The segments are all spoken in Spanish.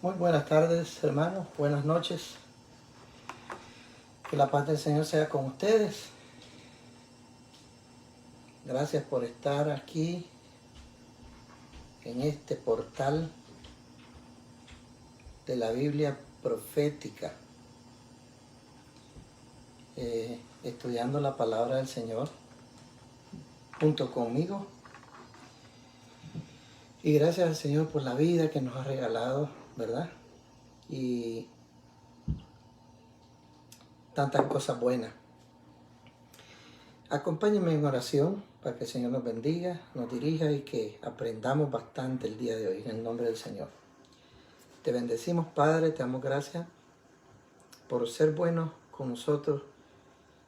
Muy buenas tardes, hermanos. Buenas noches. Que la paz del Señor sea con ustedes. Gracias por estar aquí en este portal de la Biblia profética, estudiando la palabra del Señor junto conmigo. Y gracias al Señor por la vida que nos ha regalado, ¿verdad? Y tantas cosas buenas. Acompáñenme en oración para que el Señor nos bendiga, nos dirija y que aprendamos bastante el día de hoy, en el nombre del Señor. Te bendecimos, Padre, te damos gracias por ser bueno con nosotros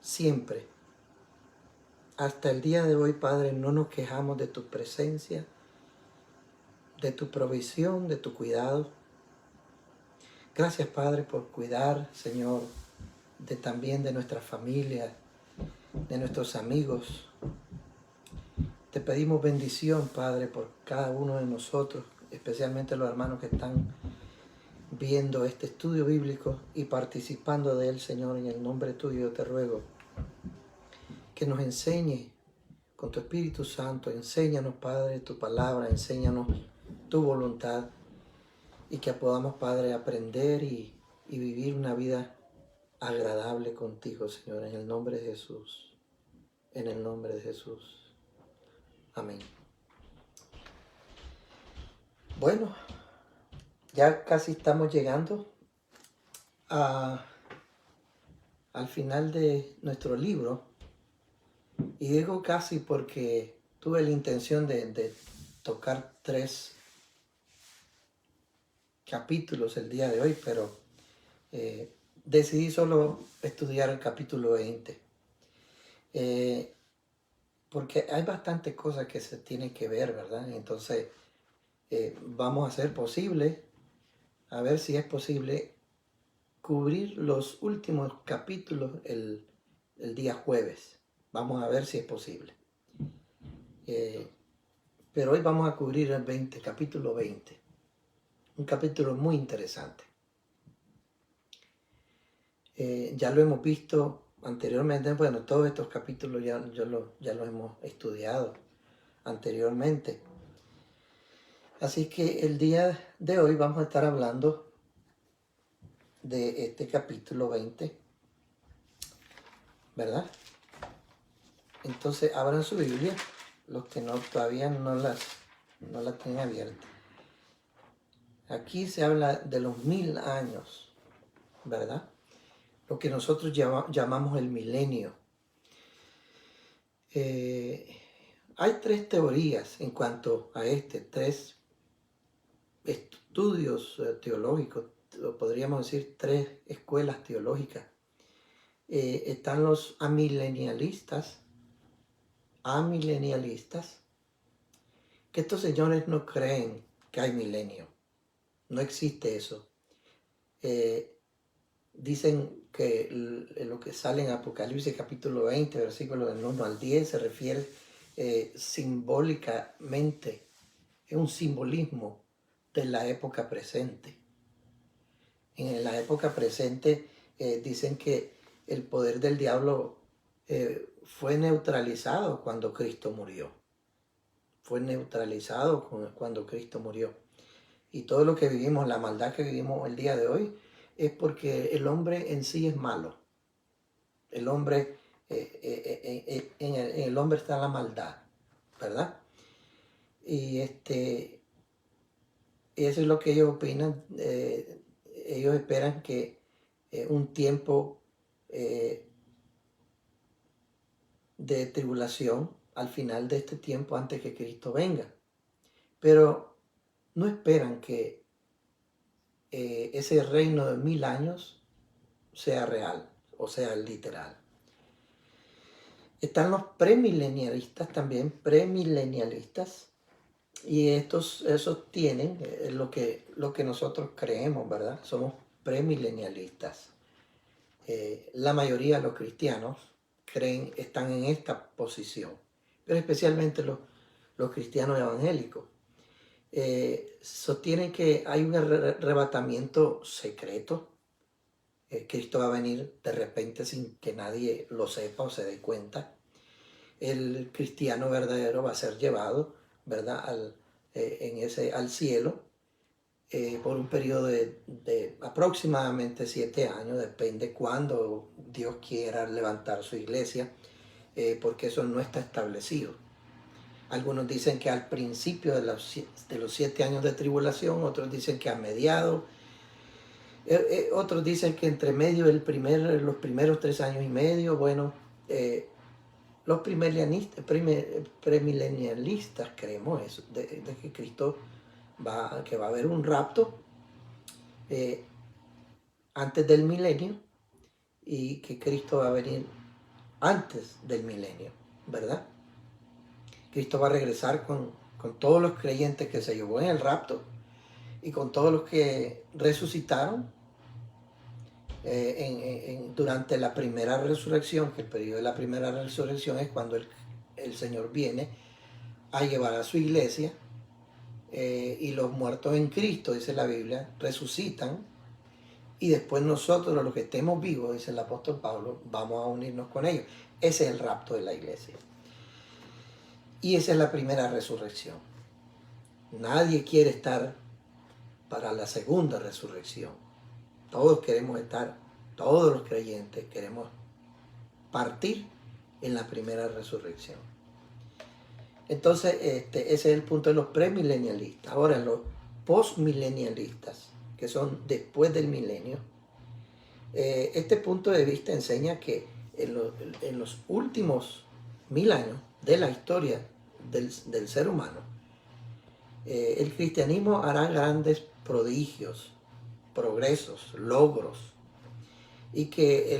siempre. Hasta el día de hoy, Padre, no nos quejamos de tu presencia, de tu provisión, de tu cuidado. Gracias, Padre, por cuidar, Señor, también de nuestra familia, de nuestros amigos. Te pedimos bendición, Padre, por cada uno de nosotros, especialmente los hermanos que están viendo este estudio bíblico y participando de él, Señor, en el nombre tuyo te ruego que nos enseñe con tu Espíritu Santo. Enséñanos, Padre, tu palabra, enséñanos tu voluntad y que podamos, Padre, aprender y vivir una vida agradable contigo, Señor, en el nombre de Jesús. En el nombre de Jesús. Amén. Bueno, ya casi estamos llegando al final de nuestro libro. Y digo casi porque tuve la intención de tocar 3 capítulos el día de hoy, pero decidí solo estudiar el capítulo 20. Porque hay bastantes cosas que se tienen que ver, ¿verdad? Entonces vamos a hacer posible, a ver si es posible, cubrir los últimos capítulos el día jueves. Vamos a ver si es posible. Pero hoy vamos a cubrir el capítulo 20. Un capítulo muy interesante. Ya lo hemos visto anteriormente. Bueno, todos estos capítulos ya lo hemos estudiado anteriormente. Así que el día de hoy vamos a estar hablando de este capítulo 20, ¿verdad? Entonces abran su Biblia, los que todavía no la tienen abierta. Aquí se habla de los 1000 años, ¿verdad? Lo que nosotros llamamos el milenio. Hay 3 teorías en cuanto a 3 estudios teológicos, podríamos decir 3 escuelas teológicas. Están los amilenialistas, que estos señores no creen que hay milenio, no existe eso. Dicen que lo que sale en Apocalipsis capítulo 20, versículos del 1 al 10, se refiere simbólicamente, es un simbolismo de la época presente. En la época presente dicen que el poder del diablo fue neutralizado cuando Cristo murió. Fue neutralizado cuando Cristo murió. Y todo lo que vivimos, la maldad que vivimos el día de hoy, es porque el hombre en sí es malo. El hombre, en el hombre está la maldad, ¿verdad? Y eso es lo que ellos opinan. Ellos esperan que un tiempo de tribulación al final de este tiempo, antes que Cristo venga. Pero no esperan que ese reino de 1000 años sea real, o sea, literal. Están los premilenialistas también, y esos tienen lo que nosotros creemos, ¿verdad? Somos premilenialistas. La mayoría de los cristianos están en esta posición, pero especialmente los cristianos evangélicos. sostienen que hay un arrebatamiento secreto. Cristo va a venir de repente sin que nadie lo sepa o se dé cuenta. El cristiano verdadero va a ser llevado, ¿verdad?, al cielo por un periodo de aproximadamente 7 años, depende cuándo Dios quiera levantar su iglesia, porque eso no está establecido. Algunos dicen que al principio de los 7 años de tribulación, otros dicen que a mediados, otros dicen que entre medio los primeros 3 años y medio. Bueno, los premilenialistas creemos eso, de que Cristo que va a haber un rapto antes del milenio y que Cristo va a venir antes del milenio, ¿verdad? Cristo va a regresar con todos los creyentes que se llevó en el rapto y con todos los que resucitaron durante la primera resurrección, que el periodo de la primera resurrección es cuando el Señor viene a llevar a su iglesia, y los muertos en Cristo, dice la Biblia, resucitan, y después nosotros, los que estemos vivos, dice el apóstol Pablo, vamos a unirnos con ellos. Ese es el rapto de la iglesia. Y esa es la primera resurrección. Nadie quiere estar para la segunda resurrección. Todos queremos estar, todos los creyentes queremos partir en la primera resurrección. Entonces, ese es el punto de los premilenialistas. Ahora, los postmilenialistas, que son después del milenio, este punto de vista enseña que en los últimos 1000 años de la historia del ser humano, el cristianismo hará grandes prodigios, progresos, logros, y que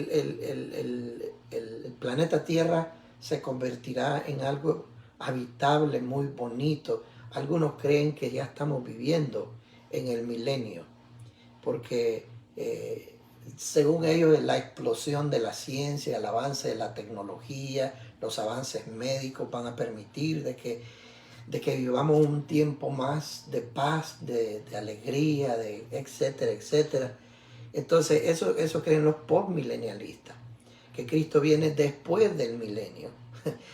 el planeta Tierra se convertirá en algo habitable, muy bonito. Algunos creen que ya estamos viviendo en el milenio, porque según ellos la explosión de la ciencia, el avance de la tecnología, los avances médicos van a permitir de que vivamos un tiempo más de paz, de alegría, etcétera, etcétera. Entonces eso creen los postmilenialistas, que Cristo viene después del milenio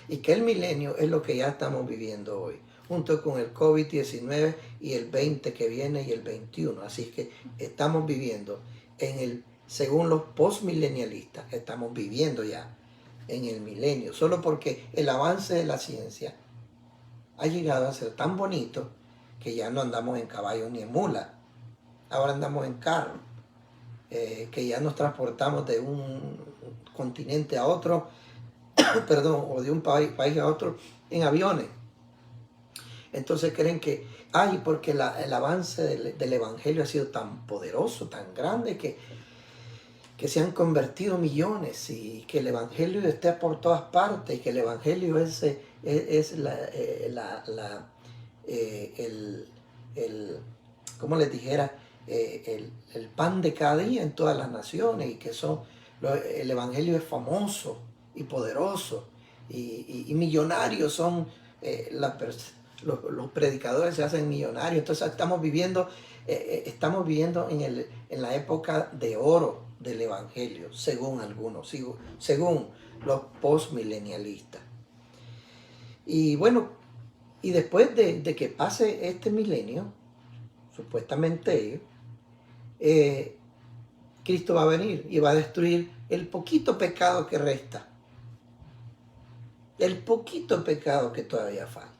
y que el milenio es lo que ya estamos viviendo hoy, junto con el COVID-19 y el 20 que viene y el 21. Así que estamos viviendo según los postmilenialistas, estamos viviendo ya en el milenio, solo porque el avance de la ciencia ha llegado a ser tan bonito que ya no andamos en caballo ni en mula, ahora andamos en carro, que ya nos transportamos de un continente a otro, perdón, o de un país a otro en aviones. Entonces creen que, porque el avance del Evangelio ha sido tan poderoso, tan grande, que se han convertido millones, y que el Evangelio esté por todas partes, y que el Evangelio es como les dijera, el pan de cada día en todas las naciones, y que el Evangelio es famoso y poderoso, y millonarios son los predicadores, se hacen millonarios. Entonces estamos viviendo en la época de oro del Evangelio, según algunos, según los postmilenialistas. Y bueno, y después de que pase este milenio, supuestamente Cristo va a venir y va a destruir el poquito pecado que resta, el poquito pecado que todavía falta.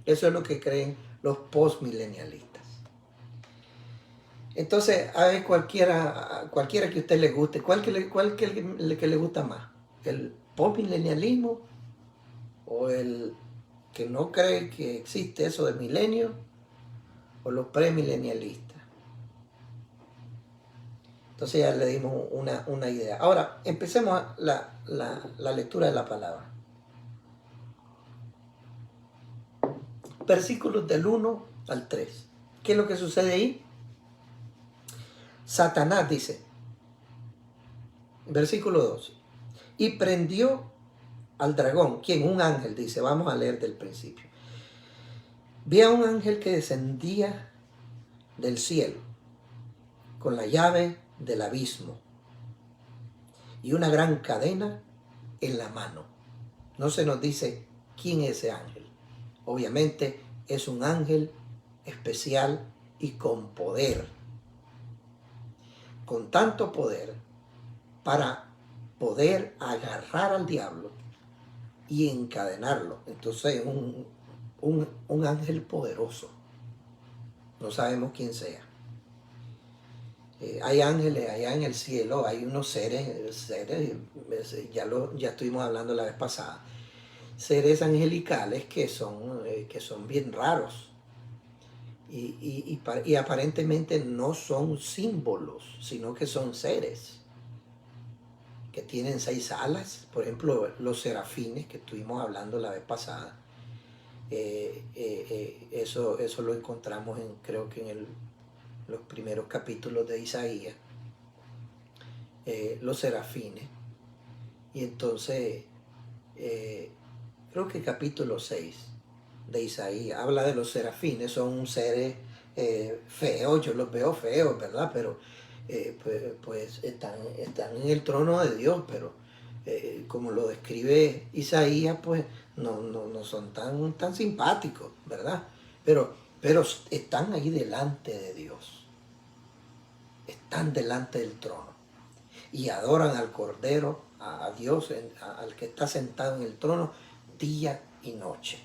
Eso es lo que creen los postmilenialistas. Entonces, a ver, cualquiera que a usted le guste, ¿cuál que le gusta más? ¿El postmilenialismo o el que no cree que existe eso de milenio, o los premilenialistas? Entonces ya le dimos una idea. Ahora, empecemos la lectura de la palabra. Versículos del 1 al 3. ¿Qué es lo que sucede ahí? Satanás dice, versículo 2, y prendió al dragón. ¿Quién? Un ángel, dice. Vamos a leer del principio. Vi a un ángel que descendía del cielo con la llave del abismo y una gran cadena en la mano. No se nos dice quién es ese ángel. Obviamente es un ángel especial y con poder. Con tanto poder para poder agarrar al diablo y encadenarlo. Entonces un ángel poderoso. No sabemos quién sea. Hay ángeles allá en el cielo, hay unos seres ya estuvimos hablando la vez pasada, seres angelicales que son bien raros y aparentemente no son símbolos, sino que son seres que tienen 6 alas. Por ejemplo, los serafines que estuvimos hablando la vez pasada, eso lo encontramos creo que en los primeros capítulos de Isaías, los serafines. Y entonces, creo que capítulo 6 de Isaías habla de los serafines. Son seres feos, yo los veo feos, ¿verdad? Pero pues están en el trono de Dios, pero como lo describe Isaías, pues no son tan simpáticos, ¿verdad? Pero están ahí delante de Dios, están delante del trono y adoran al Cordero, a Dios, al que está sentado en el trono, día y noche.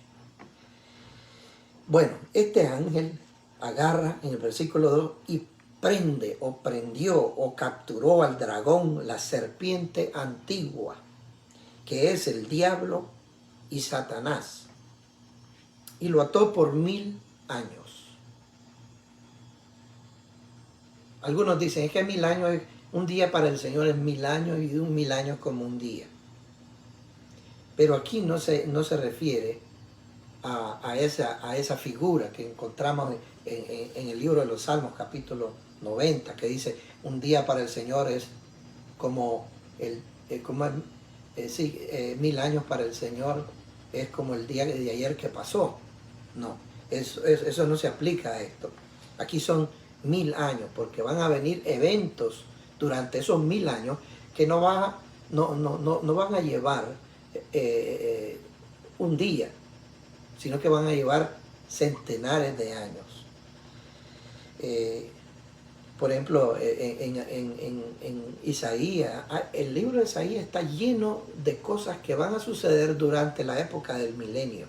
Bueno, este ángel agarra en el versículo 2 y prende o prendió o capturó al dragón, la serpiente antigua, que es el diablo y Satanás, y lo ató por 1000 años. Algunos dicen, es que 1000 años, un día para el Señor es 1000 años y 1000 años como un día. Pero aquí no se refiere a esa figura que encontramos en el libro de los Salmos, capítulo 90, que dice, un día para el Señor es como 1000 años para el Señor es como el día de ayer que pasó. No, eso no se aplica a esto. Aquí son 1000 años, porque van a venir eventos durante esos 1000 años que no van a llevar un día, sino que van a llevar centenares de años. Por ejemplo, en Isaías, el libro de Isaías está lleno de cosas que van a suceder durante la época del milenio.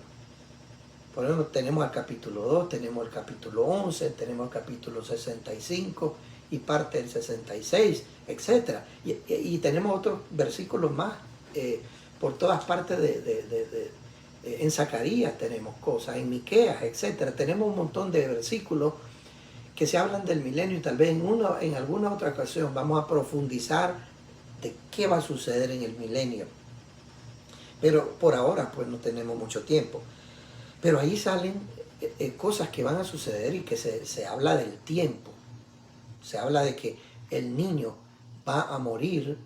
Por ejemplo, tenemos el capítulo 2, tenemos el capítulo 11, tenemos el capítulo 65 y parte del 66, etc. Y tenemos otros versículos más por todas partes en Zacarías tenemos cosas, en Miqueas, etc. Tenemos un montón de versículos que se hablan del milenio y tal vez en alguna otra ocasión vamos a profundizar de qué va a suceder en el milenio. Pero por ahora pues no tenemos mucho tiempo. Pero ahí salen cosas que van a suceder y que se habla del tiempo. Se habla de que el niño va a morir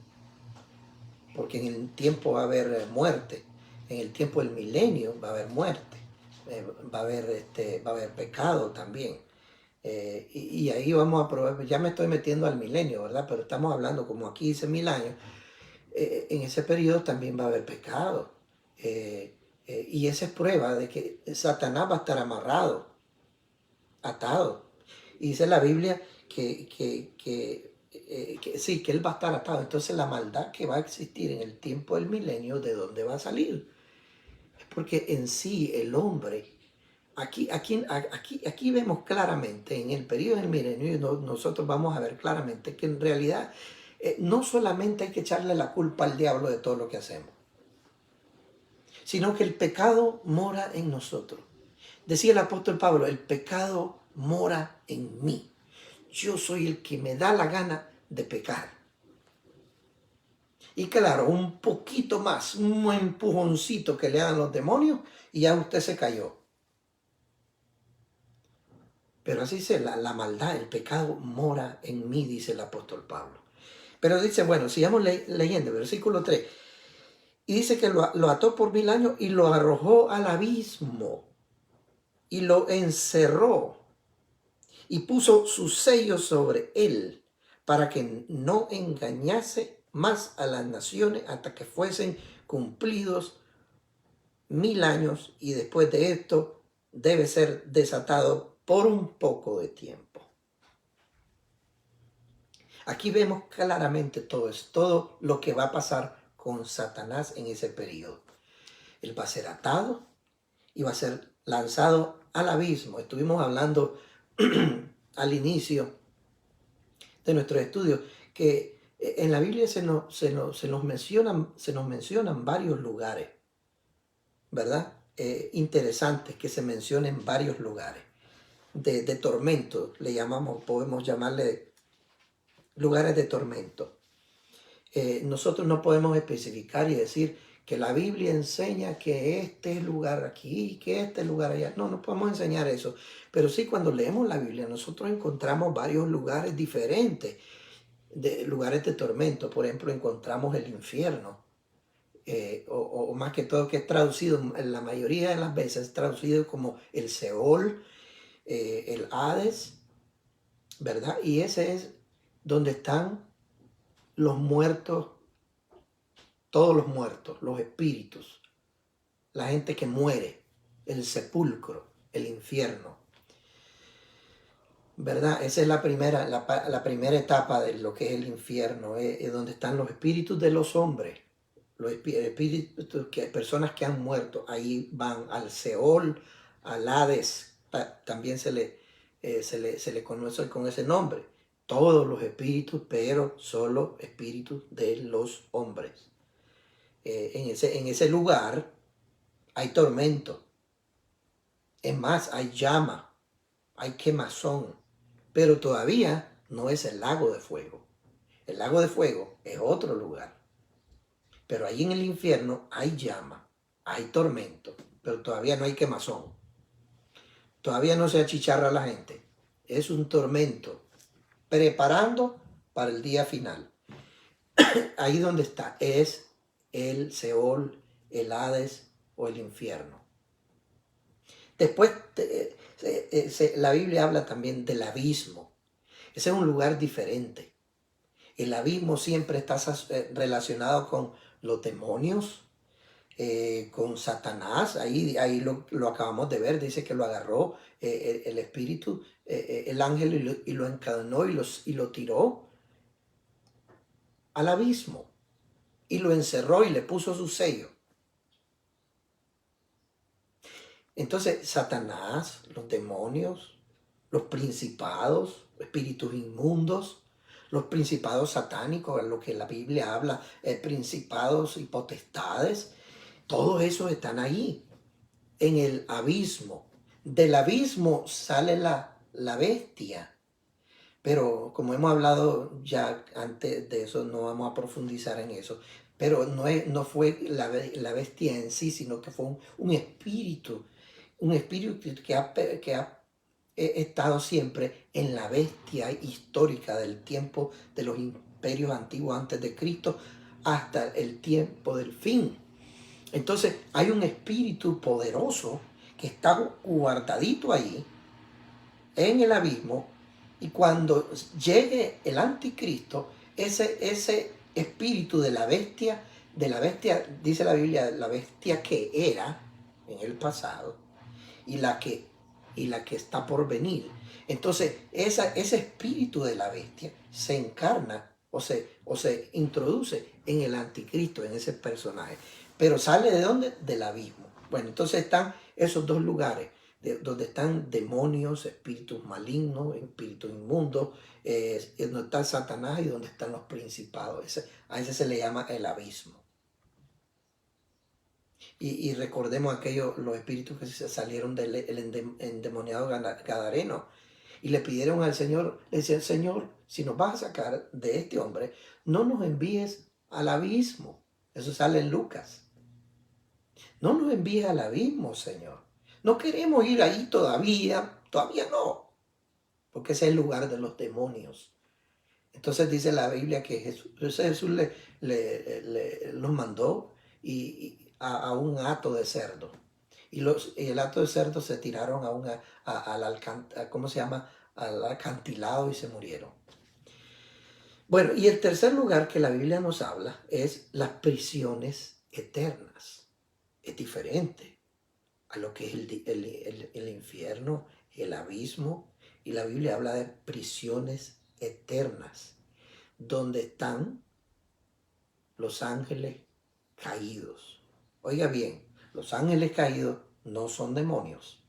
porque en el tiempo va a haber muerte. En el tiempo del milenio va a haber muerte. Va a haber pecado también. Y ahí vamos a probar, ya me estoy metiendo al milenio, ¿verdad? Pero estamos hablando, como aquí dice 1000 años, en ese periodo también va a haber pecado. Y esa es prueba de que Satanás va a estar amarrado, atado. Y dice la Biblia que sí, que él va a estar atado. Entonces la maldad que va a existir en el tiempo del milenio, ¿de dónde va a salir? Es porque en sí el hombre... Aquí vemos claramente, en el periodo del milenio, nosotros vamos a ver claramente que en realidad no solamente hay que echarle la culpa al diablo de todo lo que hacemos, sino que el pecado mora en nosotros. Decía el apóstol Pablo, el pecado mora en mí. Yo soy el que me da la gana de pecar. Y claro, un poquito más, un empujoncito que le dan los demonios y ya usted se cayó. Pero así dice, la maldad, el pecado mora en mí, dice el apóstol Pablo. Pero dice, bueno, sigamos leyendo, versículo 3. Y dice que lo ató por 1000 años y lo arrojó al abismo. y lo encerró y puso su sello sobre él para que no engañase más a las naciones hasta que fuesen cumplidos 1000 años, y después de esto debe ser desatado por un poco de tiempo. Aquí vemos claramente todo eso, todo lo que va a pasar con Satanás en ese periodo. Él va a ser atado y va a ser lanzado al abismo. Estuvimos hablando al inicio de nuestros estudios que en la Biblia se nos mencionan varios lugares, ¿verdad? Interesantes que se mencionen varios lugares de tormento, le llamamos, podemos llamarle lugares de tormento. Nosotros no podemos especificar y decir que la Biblia enseña que este lugar aquí, que este lugar allá. No, no podemos enseñar eso. Pero sí, cuando leemos la Biblia, nosotros encontramos varios lugares diferentes, de lugares de tormento. Por ejemplo, encontramos el infierno, o más que todo que es traducido, en la mayoría de las veces, traducido como el Seol, el Hades, ¿verdad? Y ese es donde están los muertos, todos los muertos, los espíritus, la gente que muere, el sepulcro, el infierno, ¿verdad? Esa es la primera etapa de lo que es el infierno, es donde están los espíritus de los hombres, los espíritus, personas que han muerto. Ahí van al Seol, al Hades, también se le conoce con ese nombre. Todos los espíritus, pero solo espíritus de los hombres. En ese lugar hay tormento. Es más, hay llama, hay quemazón, pero todavía no es el lago de fuego. El lago de fuego es otro lugar. Pero ahí en el infierno hay llama, hay tormento, pero todavía no hay quemazón. Todavía no se achicharra la gente. Es un tormento, preparando para el día final. Ahí donde está es el Seol, el Hades o el infierno. Después la Biblia habla también del abismo. Ese es un lugar diferente. El abismo siempre está relacionado con los demonios, con Satanás. Ahí lo acabamos de ver. Dice que lo agarró el espíritu, el ángel, y lo encadenó y lo tiró al abismo. Y lo encerró y le puso su sello. Entonces, Satanás, los demonios, los principados, espíritus inmundos, los principados satánicos, a lo que la Biblia habla, principados y potestades, todos esos están ahí, en el abismo. Del abismo sale la bestia. Pero como hemos hablado ya antes de eso, no vamos a profundizar en eso. Pero no fue la bestia en sí, sino que fue un espíritu que ha estado siempre en la bestia histórica del tiempo de los imperios antiguos antes de Cristo hasta el tiempo del fin. Entonces hay un espíritu poderoso que está guardadito ahí en el abismo, y cuando llegue el anticristo, ese espíritu de la bestia, dice la Biblia, la bestia que era en el pasado, y la que está por venir. Entonces, ese espíritu de la bestia se encarna o se introduce en el anticristo, en ese personaje. Pero sale ¿de dónde? Del abismo. Bueno, entonces están esos dos lugares, donde están demonios, espíritus malignos, espíritus inmundos, donde está Satanás y donde están los principados. A ese se le llama el abismo. Y recordemos los espíritus que se salieron del endemoniado gadareno y le pidieron al Señor, le decían: Señor, si nos vas a sacar de este hombre, no nos envíes al abismo. Eso sale en Lucas. No nos envíes al abismo, Señor. No queremos ir ahí todavía no, porque ese es el lugar de los demonios. Entonces dice la Biblia que Jesús los mandó a un hato de cerdo. y el hato de cerdos se tiraron ¿cómo se llama? Al acantilado y se murieron. Bueno, y el tercer lugar que la Biblia nos habla es las prisiones eternas. Es diferente a lo que es el infierno, el abismo, y la Biblia habla de prisiones eternas, donde están los ángeles caídos. Oiga bien, los ángeles caídos no son demonios,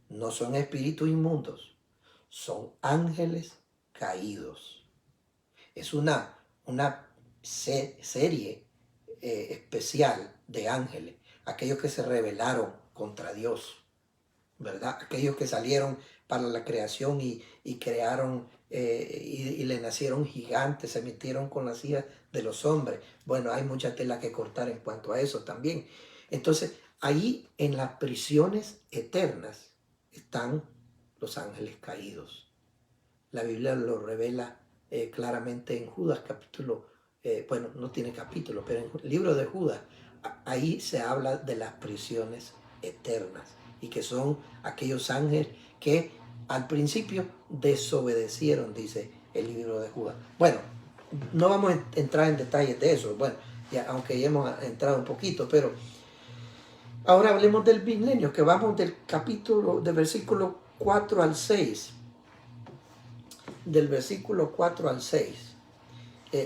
no son espíritus inmundos, son ángeles caídos. Es una serie especial de ángeles, aquellos que se rebelaron contra Dios, ¿verdad? Aquellos que salieron para la creación y crearon y le nacieron gigantes, se metieron con las hijas de los hombres. Bueno, hay mucha tela que cortar en cuanto a eso también. Entonces, ahí en las prisiones eternas están los ángeles caídos. La Biblia lo revela claramente en Judas capítulo, bueno, no tiene capítulo, pero en el libro de Judas, ahí se habla de las prisiones eternas y que son aquellos ángeles que al principio desobedecieron, dice el libro de Judas. Bueno, no vamos a entrar en detalles de eso, bueno, ya, aunque ya hemos entrado un poquito, pero ahora hablemos del milenio, que vamos del capítulo, del versículo 4 al 6. Del versículo 4 al 6.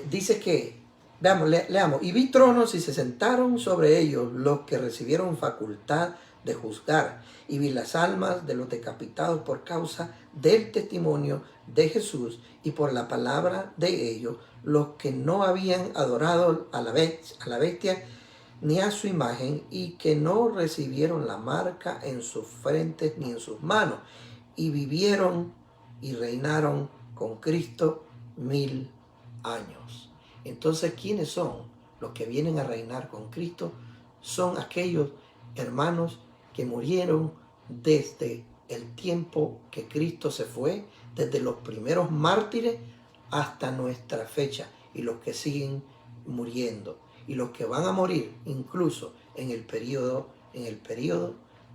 Dice que, veamos, leamos, y vi tronos y se sentaron sobre ellos los que recibieron facultad de juzgar, y vi las almas de los decapitados por causa del testimonio de Jesús y por la palabra de ellos, los que no habían adorado a la bestia ni a su imagen, y que no recibieron la marca en sus frentes ni en sus manos, y vivieron y reinaron con Cristo 1000 años. Entonces, ¿quiénes son los que vienen a reinar con Cristo? Son aquellos hermanos que murieron desde el tiempo que Cristo se fue, desde los primeros mártires hasta nuestra fecha, y los que siguen muriendo, y los que van a morir incluso en el periodo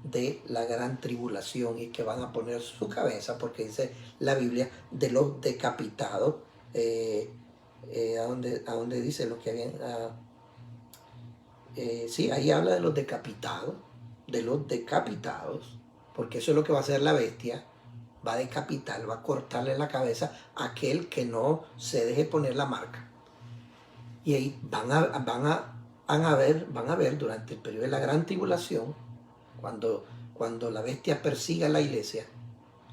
de la gran tribulación, y que van a poner su cabeza, porque dice la Biblia, de los decapitados, a donde dice los que habían, sí, ahí habla de los decapitados, porque eso es lo que va a hacer la bestia, va a decapitar, va a cortarle la cabeza a aquel que no se deje poner la marca. Y ahí van a ver durante el periodo de la gran tribulación, cuando la bestia persiga a la iglesia,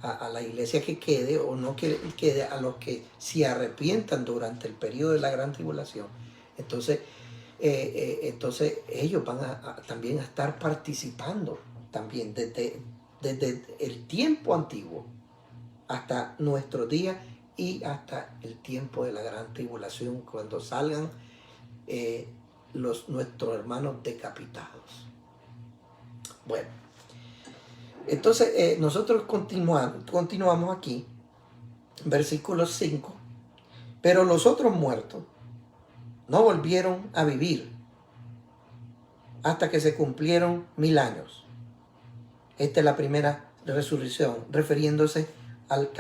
a la iglesia que quede o no que quede, a los que se arrepientan durante el periodo de la gran tribulación. Entonces ellos van también a estar participando también desde el tiempo antiguo hasta nuestro día y hasta el tiempo de la gran tribulación, cuando salgan nuestros hermanos decapitados. Bueno, entonces nosotros continuamos aquí, versículo 5. Pero los otros muertos no volvieron a vivir hasta que se cumplieron 1000 años. Esta es la primera resurrección, refiriéndose al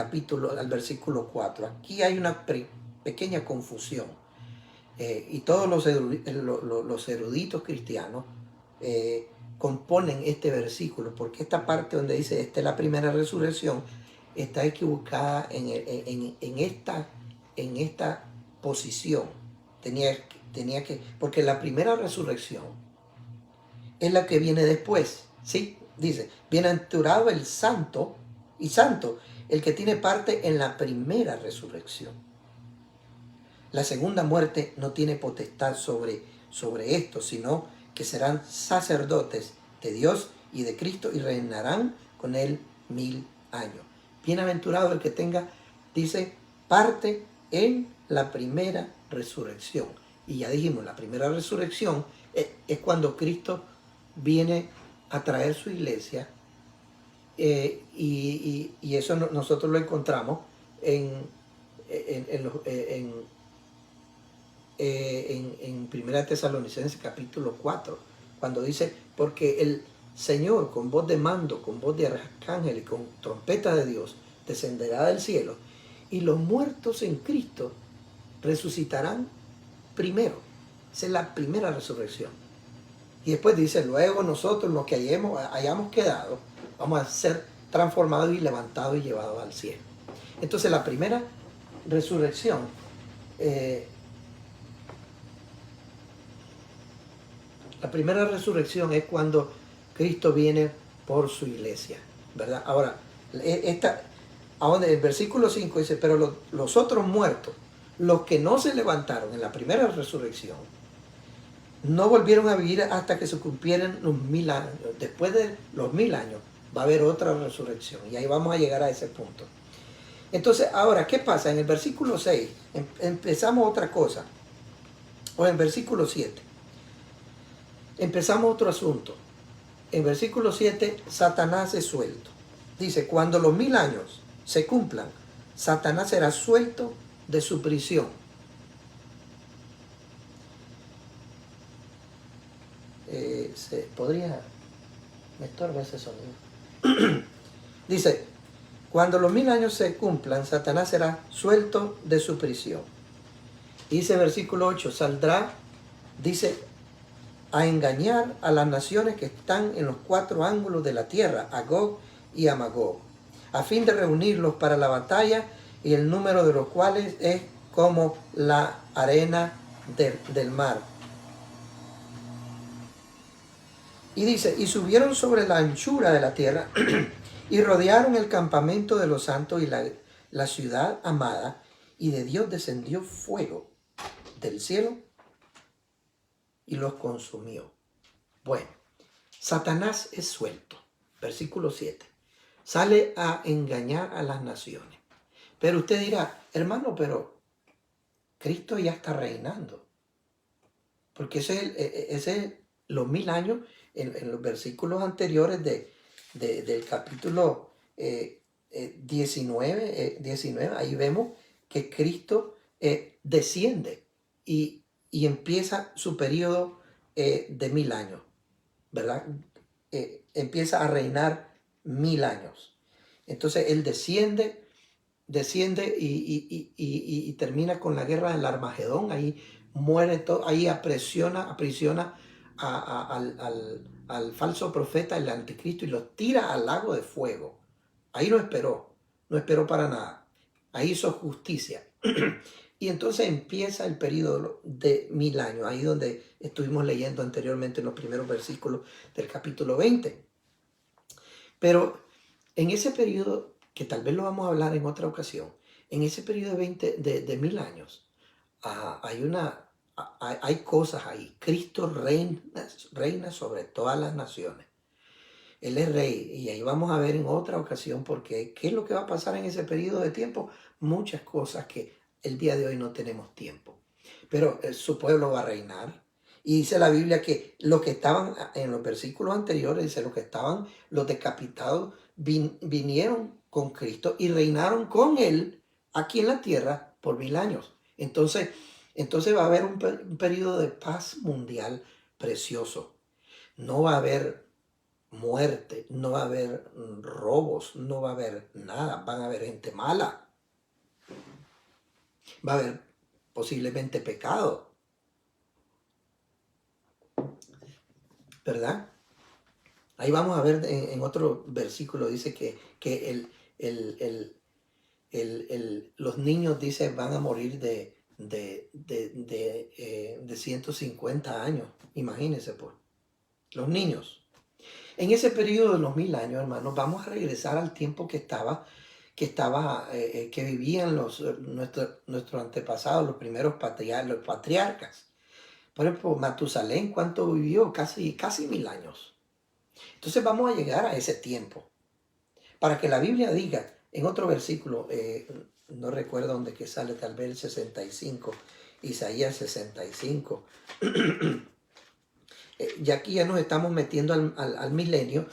versículo 4. Aquí hay una pequeña confusión. Y todos los eruditos cristianos componen este versículo, porque esta parte donde dice esta es la primera resurrección está equivocada en esta posición. Porque la primera resurrección es la que viene después, ¿sí? Dice, bienaventurado el santo el que tiene parte en la primera resurrección. La segunda muerte no tiene potestad sobre esto, sino que serán sacerdotes de Dios y de Cristo y reinarán con él 1000 años. Bienaventurado el que tenga, dice, parte en la primera resurrección. Y ya dijimos, la primera resurrección es cuando Cristo viene a traer su iglesia, y eso nosotros lo encontramos en 1 Tesalonicenses capítulo 4, cuando dice, porque Señor, con voz de mando, con voz de arcángel y con trompeta de Dios, descenderá del cielo, y los muertos en Cristo resucitarán primero. Esa es la primera resurrección. Y después dice, luego nosotros, los que hayamos quedado, vamos a ser transformados y levantados y llevados al cielo. Entonces la primera resurrección es cuando Cristo viene por su iglesia, ¿verdad? Ahora, el versículo 5 dice, pero los otros muertos, los que no se levantaron en la primera resurrección, no volvieron a vivir hasta que se cumplieran los 1000 años. Después de los 1000 años va a haber otra resurrección, y ahí vamos a llegar a ese punto. Entonces, ahora, ¿qué pasa? En el versículo 6 empezamos otra cosa, o en el versículo 7 empezamos otro asunto. En versículo 7, Satanás es suelto. Dice, cuando los 1000 años se cumplan, Satanás será suelto de su prisión. Me estorba ese sonido. Dice, cuando los 1000 años se cumplan, Satanás será suelto de su prisión. Dice versículo 8, saldrá, dice, a engañar a las naciones que están en los 4 ángulos de la tierra, a Gog y a Magog, a fin de reunirlos para la batalla, y el número de los cuales es como la arena del mar. Y dice, y subieron sobre la anchura de la tierra y rodearon el campamento de los santos y la ciudad amada, y de Dios descendió fuego del cielo y los consumió. Bueno, Satanás es suelto. Versículo 7. Sale a engañar a las naciones. Pero usted dirá, hermano, pero Cristo ya está reinando. Porque ese es los 1000 años en los versículos anteriores del capítulo 19, ahí vemos que Cristo desciende y empieza su periodo de 1000 años, ¿verdad? Empieza a reinar 1000 años. Entonces él desciende y termina con la guerra del Armagedón. Ahí muere todo, ahí aprisiona al falso profeta, el anticristo, y lo tira al lago de fuego. Ahí no esperó para nada. Ahí hizo justicia. Y entonces empieza el periodo de 1000 años, ahí donde estuvimos leyendo anteriormente en los primeros versículos del capítulo 20. Pero en ese periodo, que tal vez lo vamos a hablar en otra ocasión, en ese periodo de 1000 años, hay cosas ahí. Cristo reina sobre todas las naciones. Él es rey, y ahí vamos a ver en otra ocasión porque qué es lo que va a pasar en ese periodo de tiempo. Muchas cosas que el día de hoy no tenemos tiempo. Pero su pueblo va a reinar. Y dice la Biblia que los que estaban en los versículos anteriores, dice los decapitados vinieron con Cristo y reinaron con Él aquí en la tierra por 1000 años. Entonces va a haber un periodo de paz mundial precioso. No va a haber muerte, no va a haber robos, no va a haber nada. Van a haber gente mala. Va a haber posiblemente pecado, ¿verdad? Ahí vamos a ver en otro versículo, dice que los niños, dice, van a morir de 150 años. Imagínense, pues, los niños. En ese periodo de los 1000 años, hermanos, vamos a regresar al tiempo que vivían nuestros antepasados, los primeros patriarcas. Por ejemplo, Matusalén, ¿cuánto vivió? Casi 1000 años. Entonces vamos a llegar a ese tiempo. Para que la Biblia diga, en otro versículo, no recuerdo dónde que sale, tal vez el 65, Isaías 65. Y aquí ya nos estamos metiendo al milenio,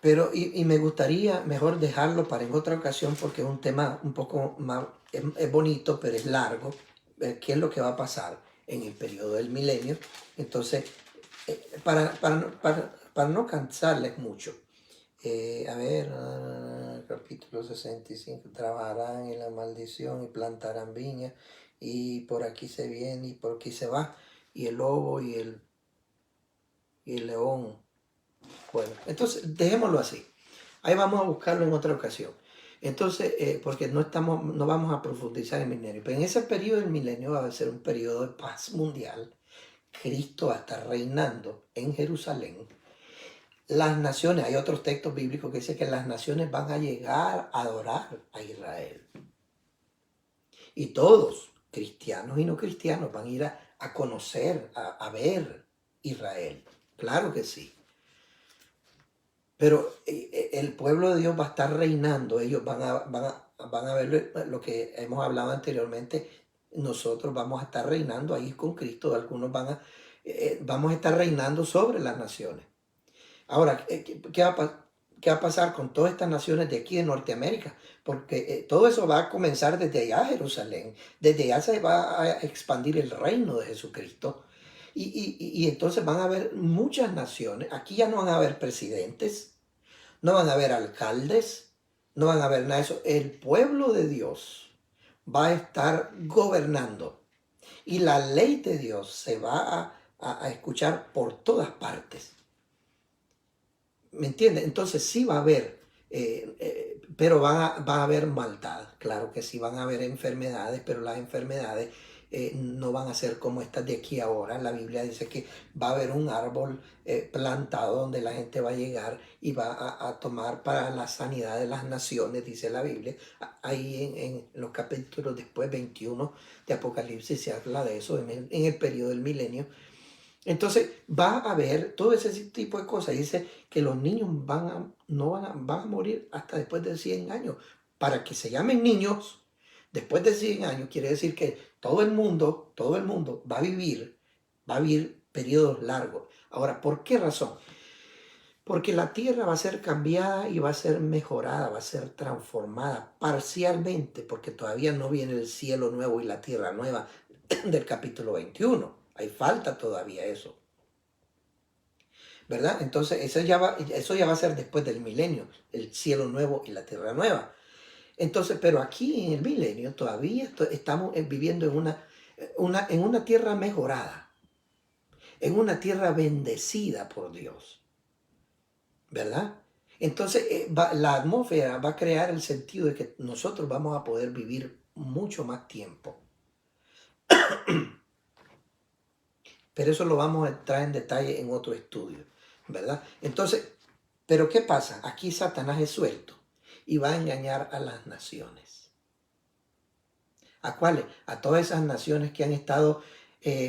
pero y me gustaría mejor dejarlo para en otra ocasión porque es un tema un poco más, es bonito, pero es largo. ¿Qué es lo que va a pasar en el periodo del milenio? Entonces, para para no cansarles mucho. Capítulo 65, trabajarán en la maldición y plantarán viña, y por aquí se viene y por aquí se va, y el lobo y el león. Bueno, entonces dejémoslo así. Ahí vamos a buscarlo en otra ocasión. Entonces, porque no vamos a profundizar en el milenio. Pero en ese periodo del milenio va a ser un periodo de paz mundial. Cristo va a estar reinando en Jerusalén. Las naciones, hay otros textos bíblicos que dicen que las naciones van a llegar a adorar a Israel. Y todos, cristianos y no cristianos, van a ir a conocer, a ver Israel. Claro que sí. Pero el pueblo de Dios va a estar reinando. Ellos van a ver lo que hemos hablado anteriormente. Nosotros vamos a estar reinando ahí con Cristo. Algunos vamos a estar reinando sobre las naciones. Ahora, ¿qué va a pasar con todas estas naciones de aquí de Norteamérica? Porque todo eso va a comenzar desde allá, Jerusalén. Desde allá se va a expandir el reino de Jesucristo. Y entonces van a haber muchas naciones. Aquí ya no van a haber presidentes, no van a haber alcaldes, no van a haber nada de eso. El pueblo de Dios va a estar gobernando. Y la ley de Dios se va a escuchar por todas partes. ¿Me entiendes? Entonces sí va a haber, pero va a haber maldad. Claro que sí van a haber enfermedades, pero las enfermedades no van a ser como estas de aquí ahora. La Biblia dice que va a haber un árbol plantado donde la gente va a llegar y va a tomar para la sanidad de las naciones, dice la Biblia. Ahí en los capítulos después 21 de Apocalipsis se habla de eso en el periodo del milenio. Entonces va a haber todo ese tipo de cosas. Dice que los niños van a morir hasta después de 100 años. Para que se llamen niños, después de 100 años, quiere decir que todo el mundo va a vivir periodos largos. Ahora, ¿por qué razón? Porque la tierra va a ser cambiada y va a ser mejorada, va a ser transformada parcialmente, porque todavía no viene el cielo nuevo y la tierra nueva del capítulo 21. Hay falta todavía eso, ¿verdad? Entonces eso ya va a ser después del milenio, el cielo nuevo y la tierra nueva. Entonces, pero aquí en el milenio todavía estamos viviendo en una tierra mejorada, en una tierra bendecida por Dios, ¿verdad? Entonces la atmósfera va a crear el sentido de que nosotros vamos a poder vivir mucho más tiempo. Pero eso lo vamos a entrar en detalle en otro estudio, ¿verdad? Entonces, ¿pero qué pasa? Aquí Satanás es suelto y va a engañar a las naciones. ¿A cuáles? A todas esas naciones que han estado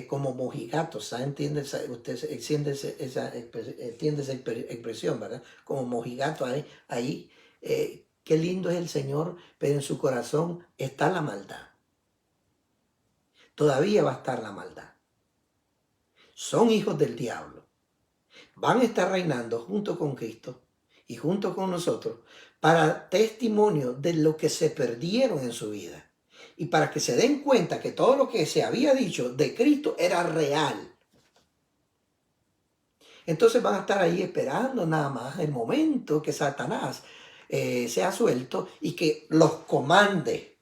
como mojigatos, ¿sabe? Entiende esa expresión, ¿verdad? Como mojigatos ahí. Qué lindo es el Señor, pero en su corazón está la maldad. Todavía va a estar la maldad. Son hijos del diablo. Van a estar reinando junto con Cristo y junto con nosotros para testimonio de lo que se perdieron en su vida y para que se den cuenta que todo lo que se había dicho de Cristo era real. Entonces van a estar ahí esperando nada más el momento que Satanás sea suelto y que los comande.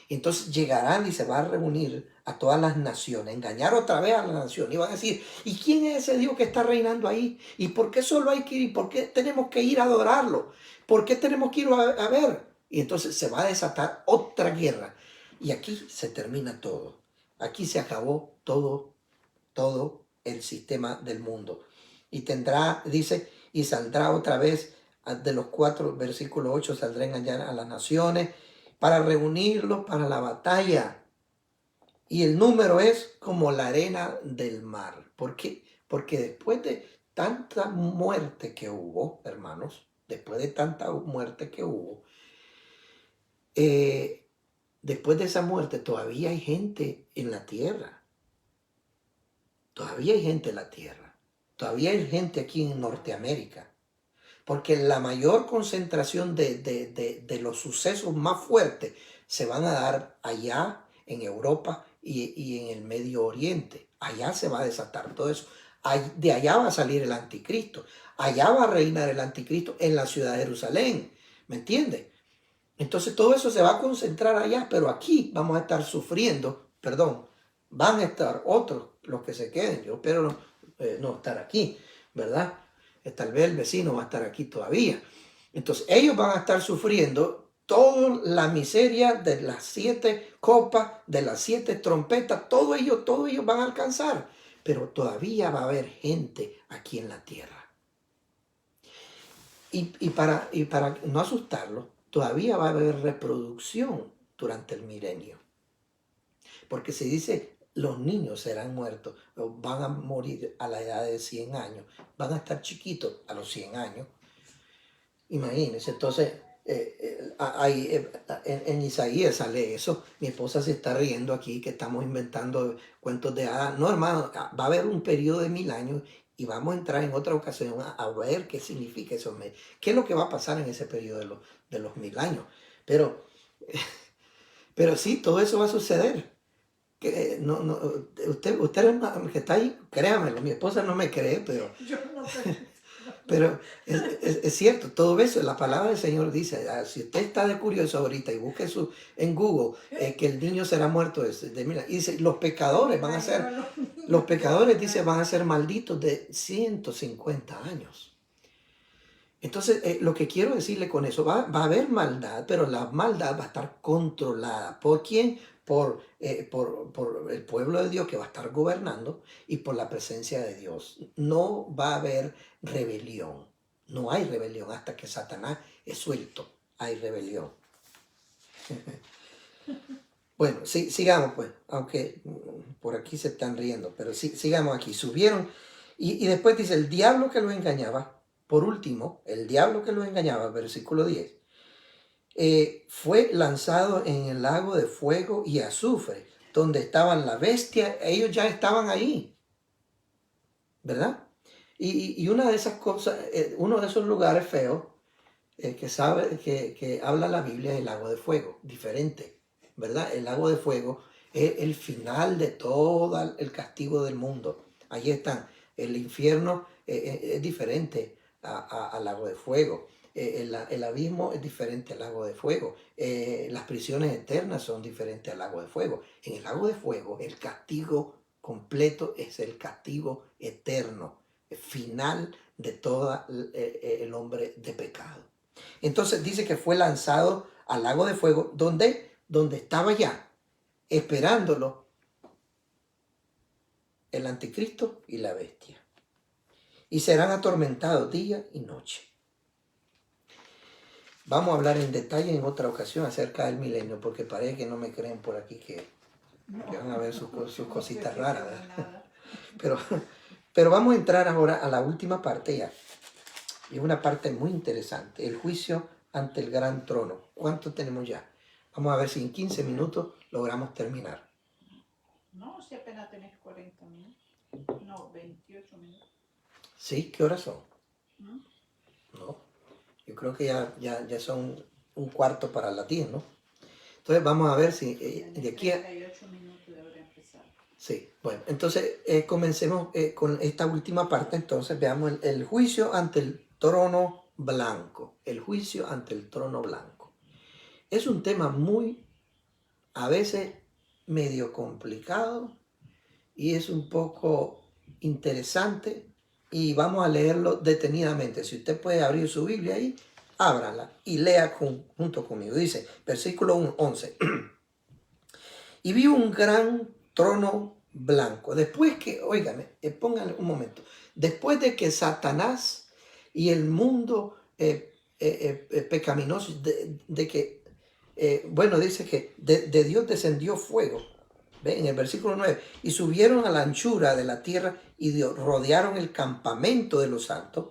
Entonces llegarán y se va a reunir a todas las naciones, engañar otra vez a la nación y van a decir, ¿y quién es ese Dios que está reinando ahí? ¿Y por qué solo hay que ir? ¿Por qué tenemos que ir a adorarlo? ¿Por qué tenemos que ir a ver? Y entonces se va a desatar otra guerra y aquí se termina todo. Aquí se acabó todo el sistema del mundo. Y dice, y saldrá otra vez de los 4, versículo 8, saldrá a engañar a las naciones para reunirlos para la batalla. Y el número es como la arena del mar. ¿Por qué? Porque después de tanta muerte que hubo, hermanos, después de tanta muerte que hubo, después de esa muerte todavía hay gente en la tierra. Todavía hay gente en la tierra. Todavía hay gente aquí en Norteamérica. Porque la mayor concentración de los sucesos más fuertes se van a dar allá en Europa y en el Medio Oriente. Allá se va a desatar todo eso. De allá va a salir el anticristo. Allá va a reinar el anticristo en la ciudad de Jerusalén. ¿Me entiendes? Entonces todo eso se va a concentrar allá, pero aquí vamos a estar sufriendo, perdón, van a estar otros los que se queden. Yo espero no estar aquí, ¿verdad? Tal vez el vecino va a estar aquí todavía. Entonces ellos van a estar sufriendo toda la miseria de las 7 copas, de las 7 trompetas, todo ellos van a alcanzar. Pero todavía va a haber gente aquí en la tierra. Y para no asustarlo, todavía va a haber reproducción durante el milenio. Porque se dice, los niños serán muertos, van a morir a la edad de 100 años, van a estar chiquitos a los 100 años. Imagínense, entonces, en Isaías sale eso. Mi esposa se está riendo aquí que estamos inventando cuentos de hadas. No, hermano, va a haber un periodo de 1000 años y vamos a entrar en otra ocasión a ver qué significa eso. ¿Qué es lo que va a pasar en ese periodo de los 1000 años? Pero sí, todo eso va a suceder. Que, usted que está ahí, créamelo, mi esposa no me cree, pero... Yo no sé. Pero es cierto, todo eso, la palabra del Señor dice, si usted está de curioso ahorita y busque en Google que el niño será muerto, mira, y dice, los pecadores van a ser, los pecadores, dice, van a ser malditos de 150 años. Entonces, lo que quiero decirle con eso, va a haber maldad, pero la maldad va a estar controlada. ¿Por quién? Por el pueblo de Dios que va a estar gobernando y por la presencia de Dios. No va a haber rebelión. No hay rebelión hasta que Satanás es suelto. Hay rebelión. Bueno, sigamos pues, aunque por aquí se están riendo, pero sigamos aquí. Subieron y después dice, el diablo que los engañaba, por último, el diablo que los engañaba, versículo 10, fue lanzado en el lago de fuego y azufre, donde estaban la bestia, ellos ya estaban ahí, ¿verdad? Y una de esas cosas, uno de esos lugares feos que habla la Biblia es el lago de fuego, diferente, ¿verdad? El lago de fuego es el final de todo el castigo del mundo. Ahí están. El infierno es diferente al lago de fuego. El abismo es diferente al lago de fuego. Las prisiones eternas son diferentes al lago de fuego. En el lago de fuego, el castigo completo es el castigo eterno, final de todo el hombre de pecado. Entonces dice que fue lanzado al lago de fuego, donde estaba ya esperándolo el anticristo y la bestia. Y serán atormentados día y noche. Vamos a hablar en detalle en otra ocasión acerca del milenio, porque parece que no me creen por aquí que van a ver sus cositas raras, ¿verdad? Pero vamos a entrar ahora a la última parte ya. Y una parte muy interesante, el juicio ante el gran trono. ¿Cuánto tenemos ya? Vamos a ver si en 15 minutos logramos terminar. No, si apenas tenés 40 minutos. No, 28 minutos. ¿Sí? ¿Qué horas son? ¿Mm? No, yo creo que ya son un cuarto para las 10, ¿no? Entonces vamos a ver si de aquí a... 38 minutos debería empezar. Sí, bueno, entonces comencemos con esta última parte. Entonces veamos el juicio ante el trono blanco. El juicio ante el trono blanco. Es un tema muy, a veces, medio complicado y es un poco interesante y vamos a leerlo detenidamente. Si usted puede abrir su Biblia ahí, ábrala y lea junto conmigo. Dice, versículo 11. Y vi un gran trono blanco. Después que, óigame, pónganle un momento. Después de que Satanás y el mundo pecaminoso, bueno, dice que de Dios descendió fuego. ¿Ve? En el versículo 9. Y subieron a la anchura de la tierra y rodearon el campamento de los santos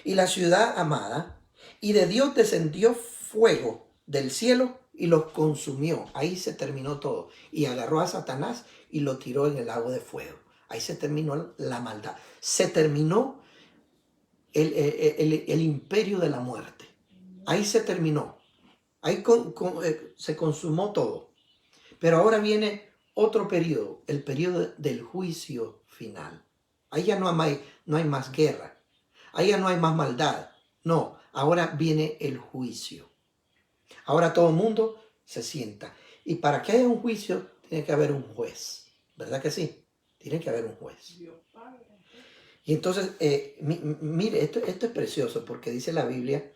y la ciudad amada. Y de Dios descendió fuego del cielo y los consumió. Ahí se terminó todo. Y agarró a Satanás y lo tiró en el lago de fuego. Ahí se terminó la maldad. Se terminó el imperio de la muerte. Ahí se terminó. Ahí se consumó todo. Pero ahora viene otro periodo, el periodo del juicio final. Ahí ya no hay más guerra. Ahí ya no hay más maldad. No, ahora viene el juicio. Ahora todo el mundo se sienta. Y para que haya un juicio, tiene que haber un juez. ¿Verdad que sí? Tiene que haber un juez. Dios Padre. Y entonces, mire, esto es precioso porque dice la Biblia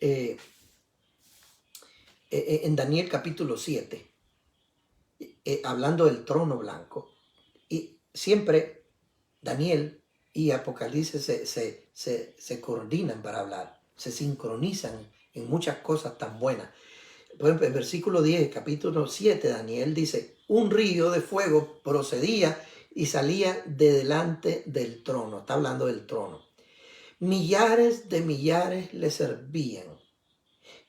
en Daniel capítulo 7, hablando del trono blanco. Y siempre Daniel y Apocalipsis se coordinan para hablar, se sincronizan en muchas cosas tan buenas. Por ejemplo, en versículo 10, capítulo 7, Daniel dice, un río de fuego procedía y salía de delante del trono. Está hablando del trono. Millares de millares le servían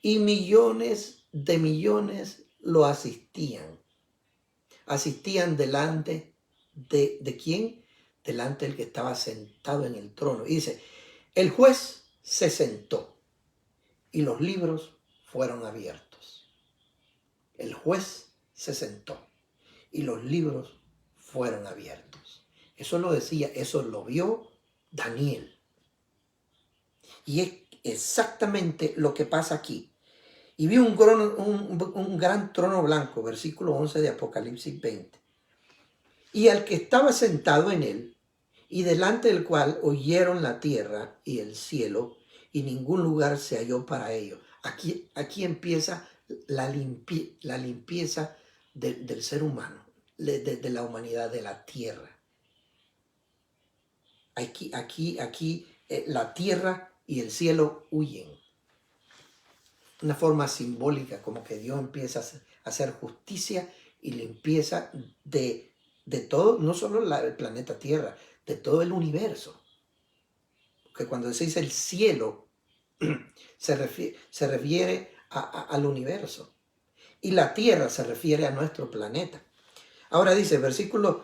y millones de millones lo asistían. Asistían delante de ¿quién? Delante del que estaba sentado en el trono. Y dice, el juez se sentó y los libros fueron abiertos. El juez se sentó y los libros fueron abiertos. Eso lo decía, eso lo vio Daniel. Y es exactamente lo que pasa aquí. Y vi un gran trono blanco, versículo 11 de Apocalipsis 20. Y al que estaba sentado en él, y delante del cual oyeron la tierra y el cielo, y ningún lugar se halló para ellos. Aquí empieza la limpieza del ser humano, de la humanidad, de la tierra. Aquí la tierra y el cielo huyen. Una forma simbólica, como que Dios empieza a hacer justicia y limpieza de todo, no solo el planeta Tierra, de todo el universo. Porque cuando se dice el cielo, se refiere al universo. Y la tierra se refiere a nuestro planeta. Ahora dice, versículo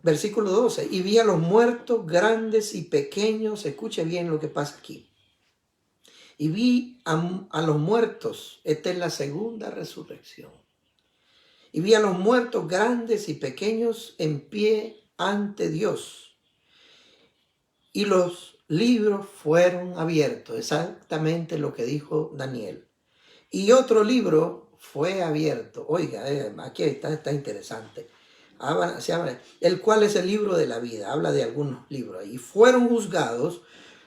12, y vi a los muertos grandes y pequeños, escuche bien lo que pasa aquí. Y vi a los muertos, esta es la segunda resurrección. Y vi a los muertos grandes y pequeños en pie ante Dios. Y los libros fueron abiertos, exactamente lo que dijo Daniel. Y otro libro fue abierto. Oiga, aquí está interesante. El cual es el libro de la vida. Habla de algunos libros. Y fueron juzgados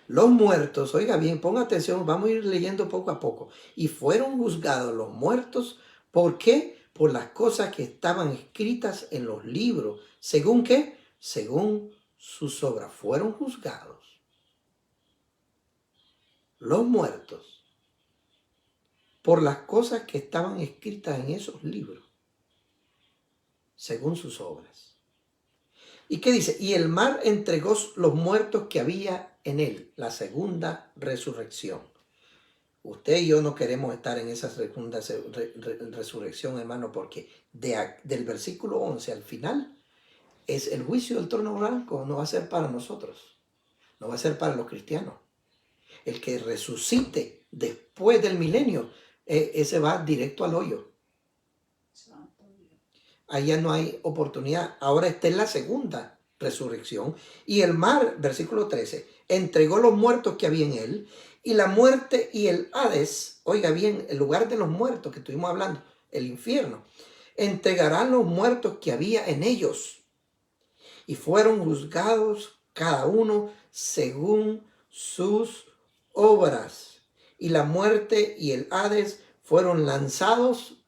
los muertos. Oiga bien, ponga atención, vamos a ir leyendo poco a poco. Y fueron juzgados los muertos. ¿Por qué? Por las cosas que estaban escritas en los libros. ¿Según qué? Según sus obras. Fueron juzgados los muertos por las cosas que estaban escritas en esos libros, según sus obras. ¿Y qué dice? Y el mar entregó los muertos que había en él, la segunda resurrección. Usted y yo no queremos estar en esa segunda resurrección, hermano, porque del versículo 11 al final es el juicio del trono blanco, no va a ser para nosotros, no va a ser para los cristianos. El que resucite después del milenio, ese va directo al hoyo. Allá no hay oportunidad. Ahora está en la segunda resurrección. Y el mar, versículo 13, entregó los muertos que había en él. Y la muerte y el Hades, oiga bien, el lugar de los muertos que estuvimos hablando, el infierno, entregarán los muertos que había en ellos. Y fueron juzgados cada uno según sus obras. Y la muerte y el Hades fueron lanzados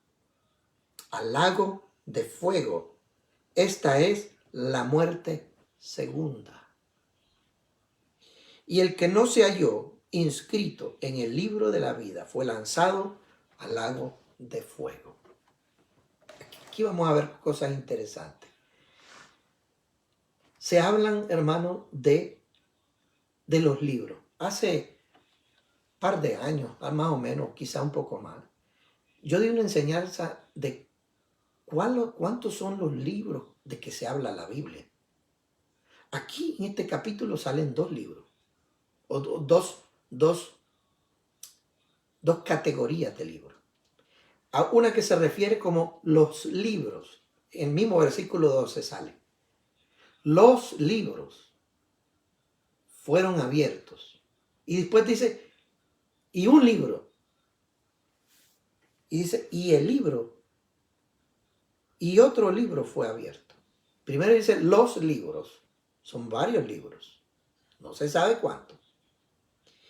al lago de fuego. Esta es la muerte segunda. Y el que no se halló inscrito en el libro de la vida fue lanzado al lago de fuego. Aquí vamos a ver cosas interesantes. Se hablan, hermano, de los libros. Hace par de años, más o menos, quizá un poco más, yo di una enseñanza de cuántos son los libros de que se habla la Biblia. Aquí en este capítulo salen 2 libros, o dos categorías de libros. A una que se refiere como los libros, en el mismo versículo 12 sale. los libros fueron abiertos. Y después dice, y un libro. Y dice, y el libro, y otro libro fue abierto. Primero dice los libros, son varios libros, no se sabe cuántos.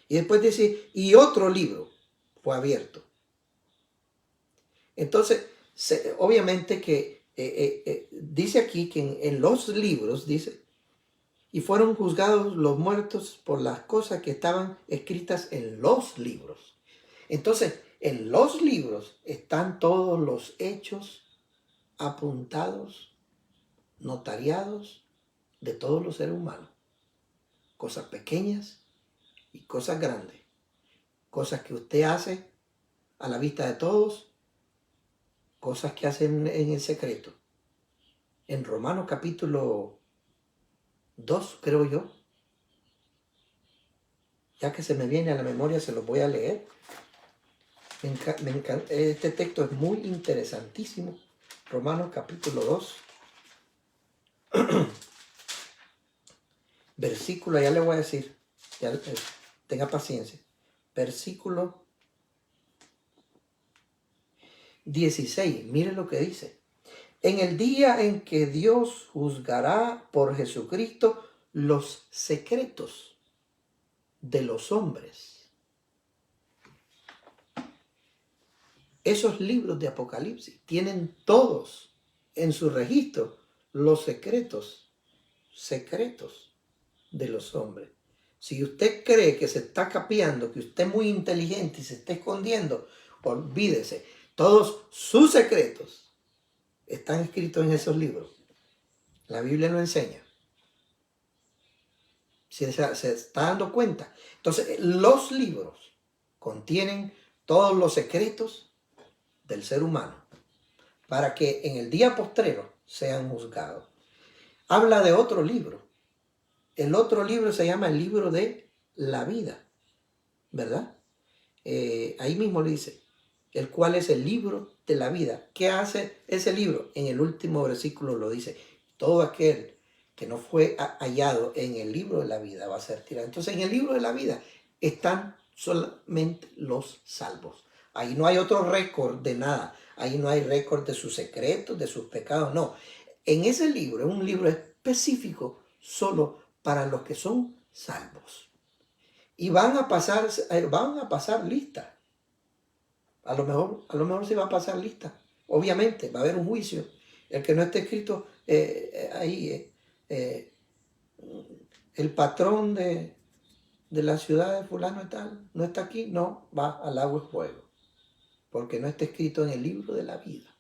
Y después dice, y otro libro fue abierto. Entonces, obviamente que dice aquí que en los libros, dice, y fueron juzgados los muertos por las cosas que estaban escritas en los libros. Entonces, en los libros están todos los hechos apuntados, notariados de todos los seres humanos. Cosas pequeñas y cosas grandes. Cosas que usted hace a la vista de todos, cosas que hacen en el secreto. En Romanos capítulo 2, creo yo, ya que se me viene a la memoria, se los voy a leer. Este texto es muy interesantísimo. Romanos capítulo 2, versículo, ya le voy a decir, ya, tenga paciencia. Versículo 16, mire lo que dice. En el día en que Dios juzgará por Jesucristo los secretos de los hombres. Esos libros de Apocalipsis tienen todos en su registro los secretos de los hombres. Si usted cree que se está capeando, que usted es muy inteligente y se está escondiendo, olvídese. Todos sus secretos están escritos en esos libros. La Biblia lo enseña. Se está dando cuenta. Entonces, los libros contienen todos los secretos del ser humano para que en el día postrero sean juzgados. Habla de otro libro. El otro libro se llama el libro de la vida, ¿verdad? Ahí mismo lo dice, el cual es el libro de la vida. ¿Qué hace ese libro? En el último versículo lo dice, todo aquel que no fue hallado en el libro de la vida va a ser tirado. Entonces en el libro de la vida están solamente los salvos. Ahí no hay otro récord de nada. Ahí no hay récord de sus secretos, de sus pecados, no. En ese libro, es un libro específico solo para los que son salvos. Y van a pasar lista. A lo mejor se va a pasar lista. Obviamente, va a haber un juicio. El que no esté escrito ahí, el patrón de la ciudad de fulano y tal, no está aquí, no, va al agua y fuego. Porque no está escrito en el libro de la vida.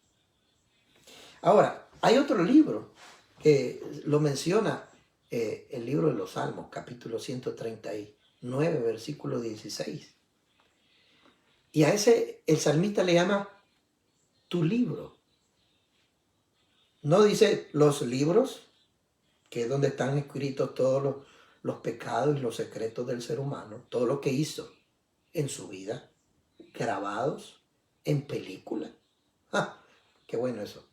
Ahora, hay otro libro que lo menciona el libro de los Salmos, capítulo 139, versículo 16. Y a ese el salmista le llama tu libro. No dice los libros, que es donde están escritos todos los pecados y los secretos del ser humano, todo lo que hizo en su vida, grabados en película. ¡Ah! ¡Qué bueno eso!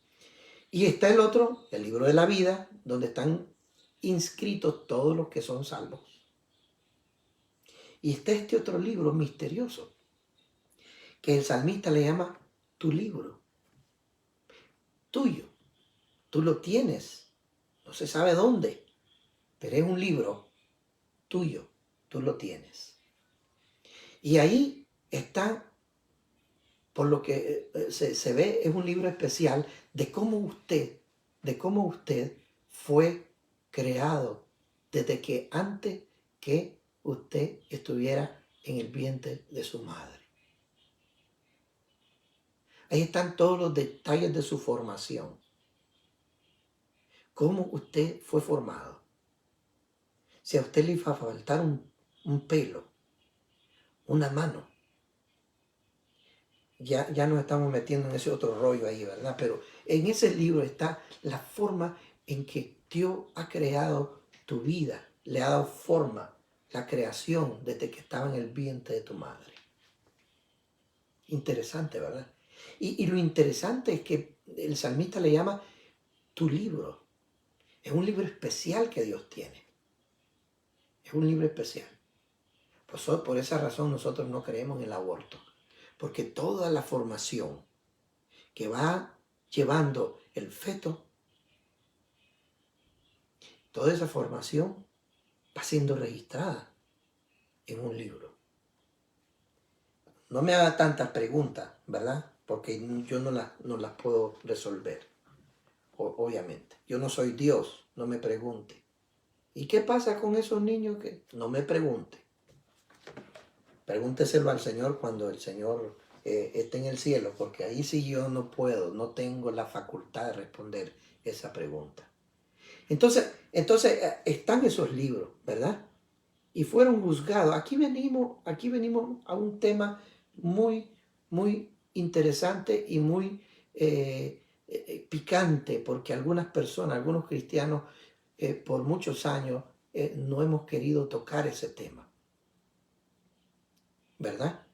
Y está el otro, el libro de la vida, donde están inscritos todos los que son salvos. Y está este otro libro misterioso, que el salmista le llama tu libro, tuyo. Tú lo tienes, no se sabe dónde, pero es un libro tuyo, tú lo tienes. Y ahí está, por lo que se ve, es un libro especial de cómo usted fue creado desde que antes que usted estuviera en el vientre de su madre. Ahí están todos los detalles de su formación. Cómo usted fue formado. Si a usted le iba a faltar un pelo, una mano, ya nos estamos metiendo en ese otro rollo ahí, ¿verdad? Pero en ese libro está la forma en que Dios ha creado tu vida, le ha dado forma, la creación desde que estaba en el vientre de tu madre. Interesante, ¿verdad? Y lo interesante es que el salmista le llama tu libro. Es un libro especial que Dios tiene. Es un libro especial. Por esa razón nosotros no creemos en el aborto. Porque toda la formación que va llevando el feto, toda esa formación va siendo registrada en un libro. No me haga tantas preguntas, ¿verdad? Porque yo no las puedo resolver, obviamente. Yo no soy Dios, no me pregunte. ¿Y qué pasa con esos niños que no me pregunte? Pregúnteselo al Señor cuando el Señor esté en el cielo, porque ahí sí yo no puedo, no tengo la facultad de responder esa pregunta. Entonces están esos libros, ¿verdad? Y fueron juzgados. Aquí venimos a un tema muy, muy interesante y muy picante, porque algunas personas, algunos cristianos, por muchos años no hemos querido tocar ese tema, ¿verdad?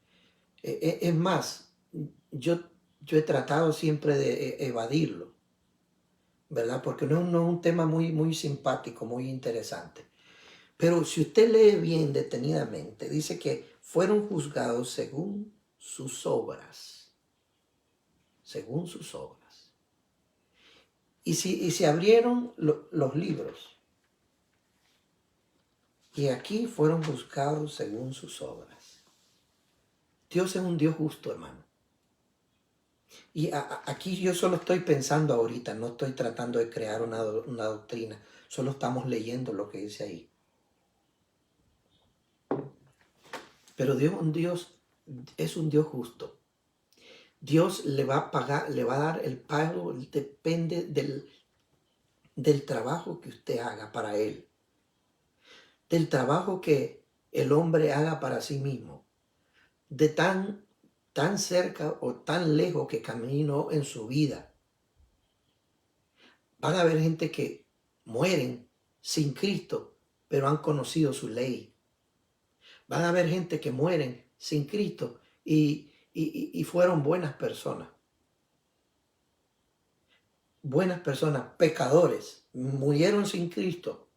Es más, yo he tratado siempre de evadirlo, ¿verdad? Porque no es un tema muy, muy simpático, muy interesante. Pero si usted lee bien detenidamente, dice que fueron juzgados según sus obras. Según sus obras. Y se abrieron los libros. Y aquí fueron juzgados según sus obras. Dios es un Dios justo, hermano. Y aquí yo solo estoy pensando ahorita, no estoy tratando de crear una doctrina. Solo estamos leyendo lo que dice ahí. Pero Dios es un Dios justo. Dios le va a pagar, le va a dar el pago, depende del trabajo que usted haga para Él, del trabajo que el hombre haga para sí mismo, de tan cerca o tan lejos que caminó en su vida. Van a haber gente que mueren sin Cristo, pero han conocido su ley. Van a haber gente que mueren sin Cristo y fueron buenas personas. Buenas personas, pecadores, murieron sin Cristo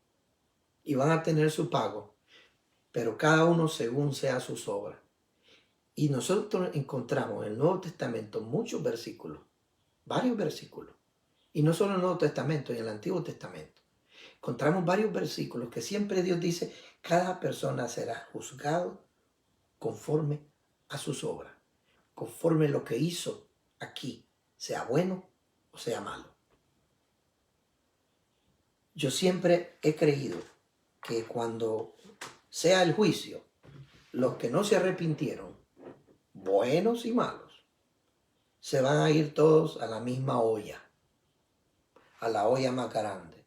y van a tener su pago, pero cada uno según sea sus obras. Y nosotros encontramos en el Nuevo Testamento muchos versículos, varios versículos, y no solo en el Nuevo Testamento, en el Antiguo Testamento. Encontramos varios versículos que siempre Dios dice, cada persona será juzgado conforme a sus obras, conforme a lo que hizo aquí, sea bueno o sea malo. Yo siempre he creído que cuando sea el juicio, los que no se arrepintieron, buenos y malos, se van a ir todos a la misma olla, a la olla más grande,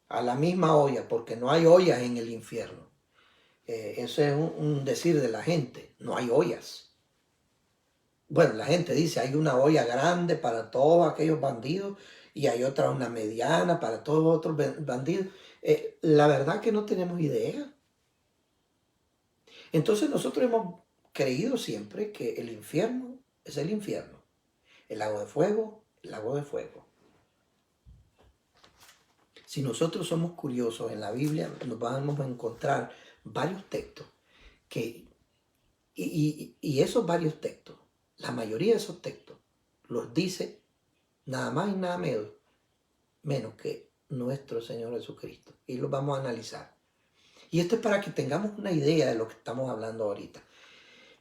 a la misma olla, porque no hay ollas en el infierno. Eso es un decir de la gente, no hay ollas. Bueno, la gente dice, hay una olla grande para todos aquellos bandidos y hay otra, una mediana para todos los otros bandidos. La verdad que no tenemos idea. Entonces nosotros hemos creído siempre que el infierno es el infierno. El lago de fuego, el lago de fuego. Si nosotros somos curiosos en la Biblia, nos vamos a encontrar varios textos y esos varios textos, la mayoría de esos textos, los dice nada más y nada menos que nuestro Señor Jesucristo. Y los vamos a analizar. Y esto es para que tengamos una idea de lo que estamos hablando ahorita.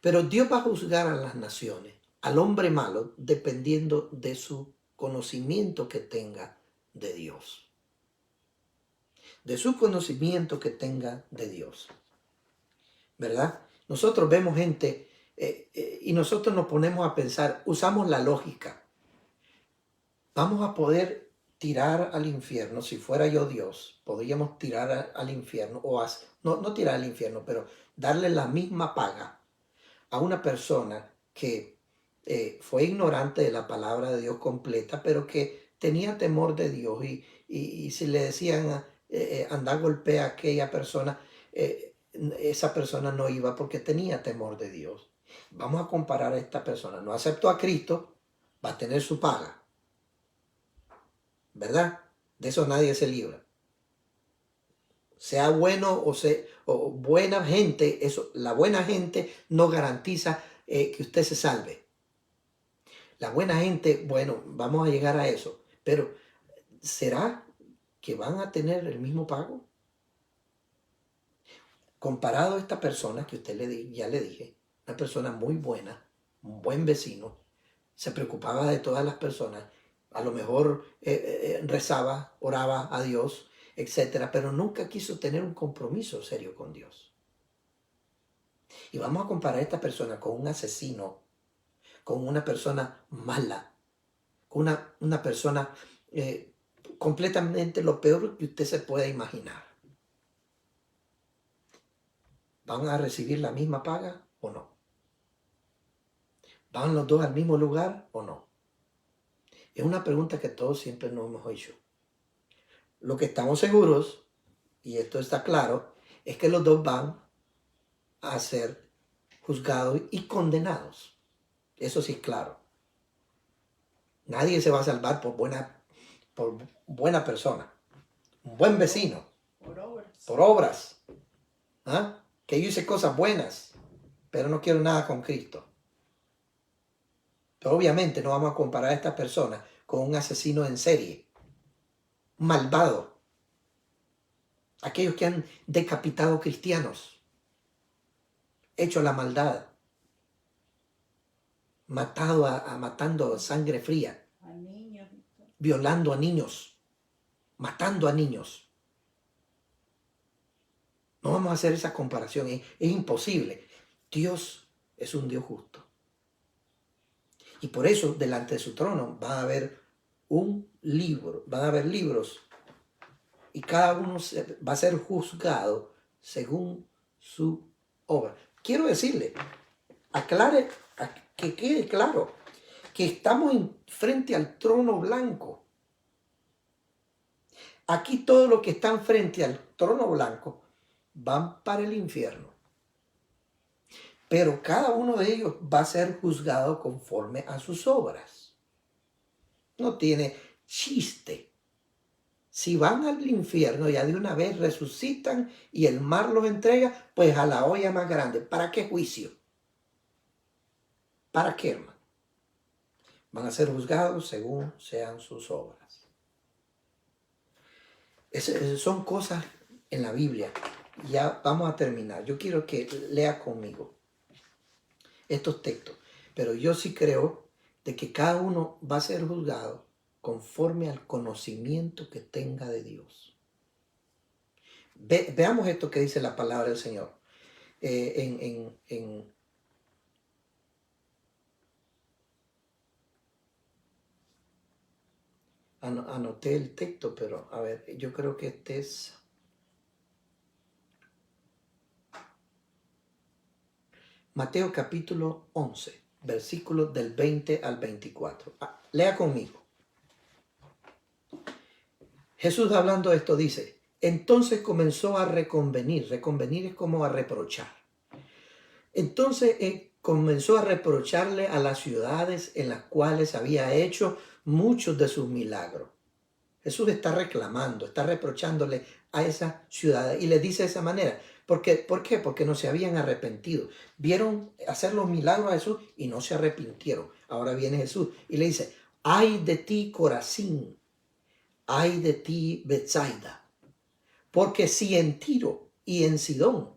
Pero Dios va a juzgar a las naciones, al hombre malo, dependiendo de su conocimiento que tenga de Dios. De su conocimiento que tenga de Dios. ¿Verdad? Nosotros vemos gente y nosotros nos ponemos a pensar, usamos la lógica. Vamos a poder tirar al infierno, si fuera yo Dios, podríamos tirar al infierno, no tirar al infierno, pero darle la misma paga a una persona que fue ignorante de la palabra de Dios completa, pero que tenía temor de Dios y si le decían anda a golpear a aquella persona, esa persona no iba porque tenía temor de Dios. Vamos a comparar a esta persona, no aceptó a Cristo, va a tener su paga, ¿verdad? De eso nadie se libra. Sea bueno o buena gente, la buena gente no garantiza que usted se salve. La buena gente, bueno, vamos a llegar a eso, pero ¿será que van a tener el mismo pago? Comparado a esta persona que ya le dije, una persona muy buena, un buen vecino, se preocupaba de todas las personas, a lo mejor rezaba, oraba a Dios, etcétera, pero nunca quiso tener un compromiso serio con Dios. Y vamos a comparar a esta persona con un asesino, con una persona mala, con una persona completamente lo peor que usted se pueda imaginar. ¿Van a recibir la misma paga o no? ¿Van los dos al mismo lugar o no? Es una pregunta que todos siempre nos hemos hecho. Lo que estamos seguros, y esto está claro, es que los dos van a ser juzgados y condenados. Eso sí es claro. Nadie se va a salvar por buena persona, un buen vecino, por obras. ¿Ah? Que yo hice cosas buenas, pero no quiero nada con Cristo. Pero obviamente no vamos a comparar a esta persona con un asesino en serie, un malvado, aquellos que han decapitado cristianos, hecho la maldad, matando sangre fría, A niños. violando a niños, matando a niños. No vamos a hacer esa comparación, es imposible. Dios es un Dios justo. Y por eso, delante de su trono, va a haber un libro, van a haber libros, y cada uno va a ser juzgado según su obra. Quiero decirle, aclare, que quede claro, que estamos frente al trono blanco. Aquí todos los que están frente al trono blanco van para el infierno. Pero cada uno de ellos va a ser juzgado conforme a sus obras. No tiene chiste. Si van al infierno, ya de una vez resucitan y el mar los entrega, pues a la olla más grande. ¿Para qué juicio? ¿Para qué, hermano? Van a ser juzgados según sean sus obras. Son cosas en la Biblia. Ya vamos a terminar. Yo quiero que lea conmigo estos textos. Pero yo sí creo de que cada uno va a ser juzgado conforme al conocimiento que tenga de Dios. Veamos esto que dice la palabra del Señor. Anoté el texto, pero a ver, yo creo que este es Mateo capítulo 11, versículos del 20 al 24. Lea conmigo. Jesús hablando de esto dice, entonces comenzó a reconvenir. Reconvenir es como a reprochar. Entonces comenzó a reprocharle a las ciudades en las cuales había hecho muchos de sus milagros. Jesús está reclamando, está reprochándole a esas ciudades y les dice de esa manera. ¿Por qué? Porque no se habían arrepentido. Vieron hacer los milagros a Jesús y no se arrepintieron. Ahora viene Jesús y le dice, ay de ti, Corazín, ay de ti, Betsaida, porque si en Tiro y en Sidón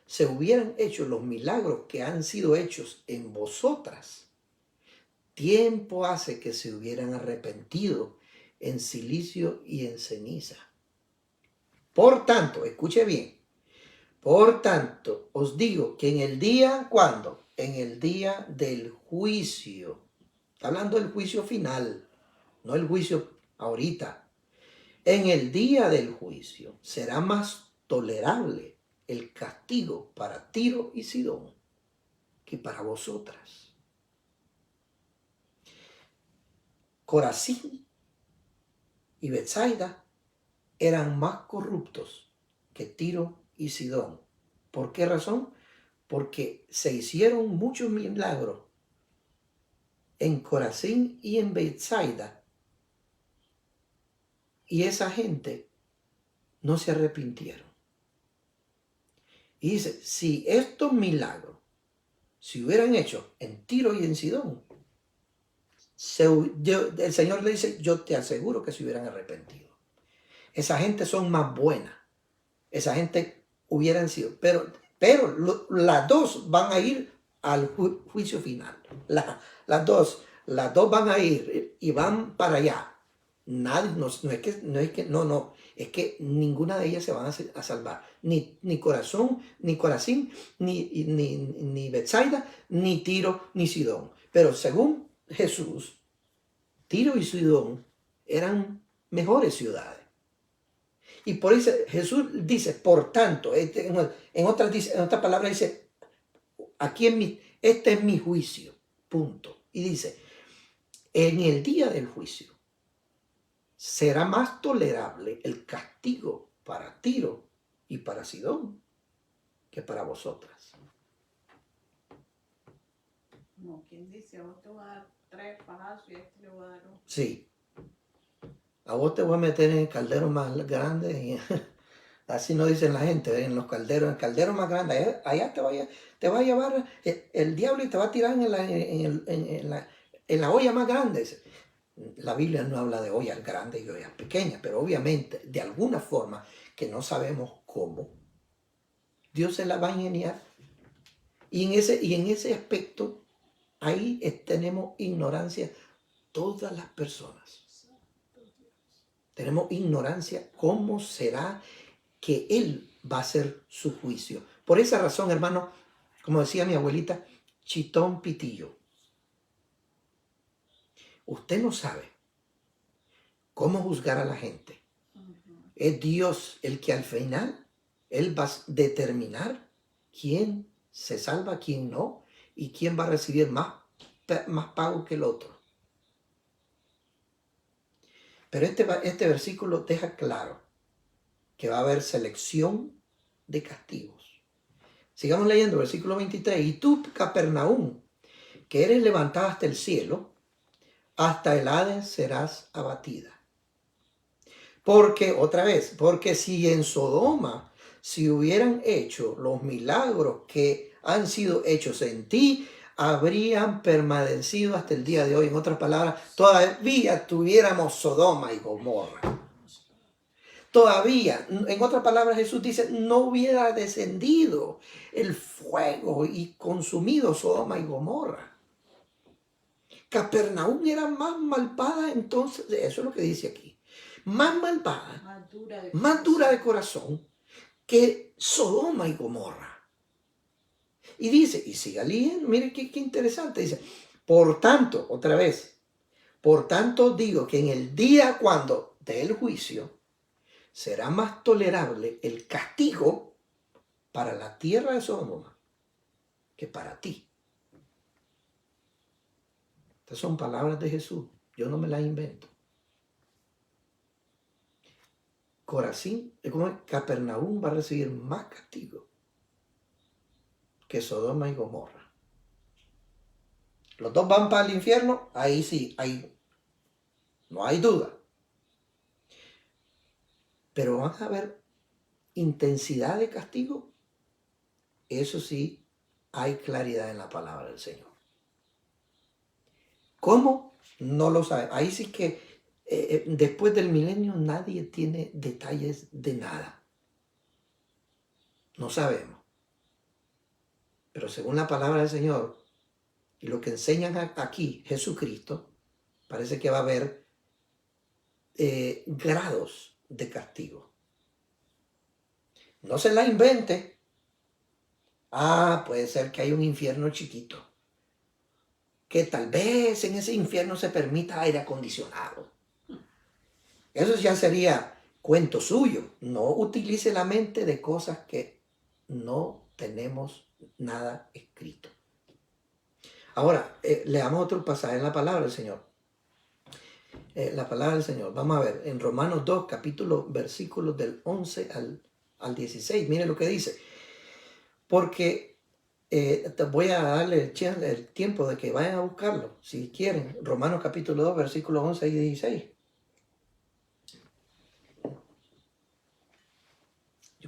se hubieran hecho los milagros que han sido hechos en vosotras, tiempo hace que se hubieran arrepentido en silicio y en ceniza. Por tanto, escuche bien, por tanto os digo que en el día, ¿cuándo? En el día del juicio, está hablando del juicio final, no el juicio ahorita. En el día del juicio será más tolerable el castigo para Tiro y Sidón que para vosotras. Corazín y Betsaida eran más corruptos que Tiro y Sidón. ¿Por qué razón? Porque se hicieron muchos milagros en Corazín y en Betsaida Y esa gente no se arrepintieron. Y dice, si estos milagros se hubieran hecho en Tiro y en Sidón, el Señor le dice, yo te aseguro que se hubieran arrepentido. Esa gente son más buenas. Esa gente hubieran sido. Pero las dos van a ir al juicio final. Las dos van a ir y van para allá. Nadie, no es que ninguna de ellas se van a salvar. Ni Corazón, ni Corazín, ni Betsaida, ni Tiro, ni Sidón. Pero según Jesús, Tiro y Sidón eran mejores ciudades. Y por eso Jesús dice, por tanto, en otra palabra dice, aquí este es mi juicio, punto. Y dice, en el día del juicio será más tolerable el castigo para Tiro y para Sidón que para vosotras. No, ¿quién dice? A vos te voy a dar 3 palazos y a este le voy a dar 1. Sí. A vos te voy a meter en el caldero más grande. Y así no dicen la gente, en los calderos, en el caldero más grande. Allá te va a llevar el diablo y te va a tirar en la olla más grande. La Biblia no habla de ollas grandes y ollas pequeñas, pero obviamente, de alguna forma, que no sabemos cómo, Dios se la va a ingeniar. Y en ese aspecto, ahí tenemos ignorancia todas las personas. Tenemos ignorancia cómo será que Él va a hacer su juicio. Por esa razón, hermano, como decía mi abuelita, chitón pitillo. Usted no sabe cómo juzgar a la gente. Es Dios el que al final, Él va a determinar quién se salva, quién no, y quién va a recibir más pago que el otro. Pero este versículo deja claro que va a haber selección de castigos. Sigamos leyendo, versículo 23. Y tú, Capernaum, que eres levantada hasta el cielo, hasta el Hades serás abatida. Porque, otra vez, porque si en Sodoma se hubieran hecho los milagros que han sido hechos en ti, habrían permanecido hasta el día de hoy. En otras palabras, todavía tuviéramos Sodoma y Gomorra. Todavía, en otras palabras, Jesús dice, no hubiera descendido el fuego y consumido Sodoma y Gomorra. Capernaum era más malvada, entonces, eso es lo que dice aquí, más malvada, más dura de corazón que Sodoma y Gomorra. Y dice, y sigue leyendo, mire qué interesante, dice, por tanto, otra vez, por tanto digo que en el día cuando dé el juicio, será más tolerable el castigo para la tierra de Sodoma que para ti. Estas son palabras de Jesús. Yo no me las invento. Corazín, Capernaum va a recibir más castigo que Sodoma y Gomorra. Los dos van para el infierno, ahí sí, no hay duda. Pero van a haber intensidad de castigo. Eso sí, hay claridad en la palabra del Señor. ¿Cómo? No lo sabe. Ahí sí que después del milenio nadie tiene detalles de nada. No sabemos. Pero según la palabra del Señor y lo que enseñan aquí Jesucristo, parece que va a haber grados de castigo. No se la invente. Puede ser que hay un infierno chiquito. Que tal vez en ese infierno se permita aire acondicionado. Eso ya sería cuento suyo. No utilice la mente de cosas que no tenemos nada escrito. Ahora, leamos otro pasaje en la palabra del Señor. La palabra del Señor. Vamos a ver, en Romanos 2, versículos del 11 al 16. Miren lo que dice. Porque te voy a darle el tiempo de que vayan a buscarlo, si quieren. Romanos capítulo 2, versículos 11 y 16.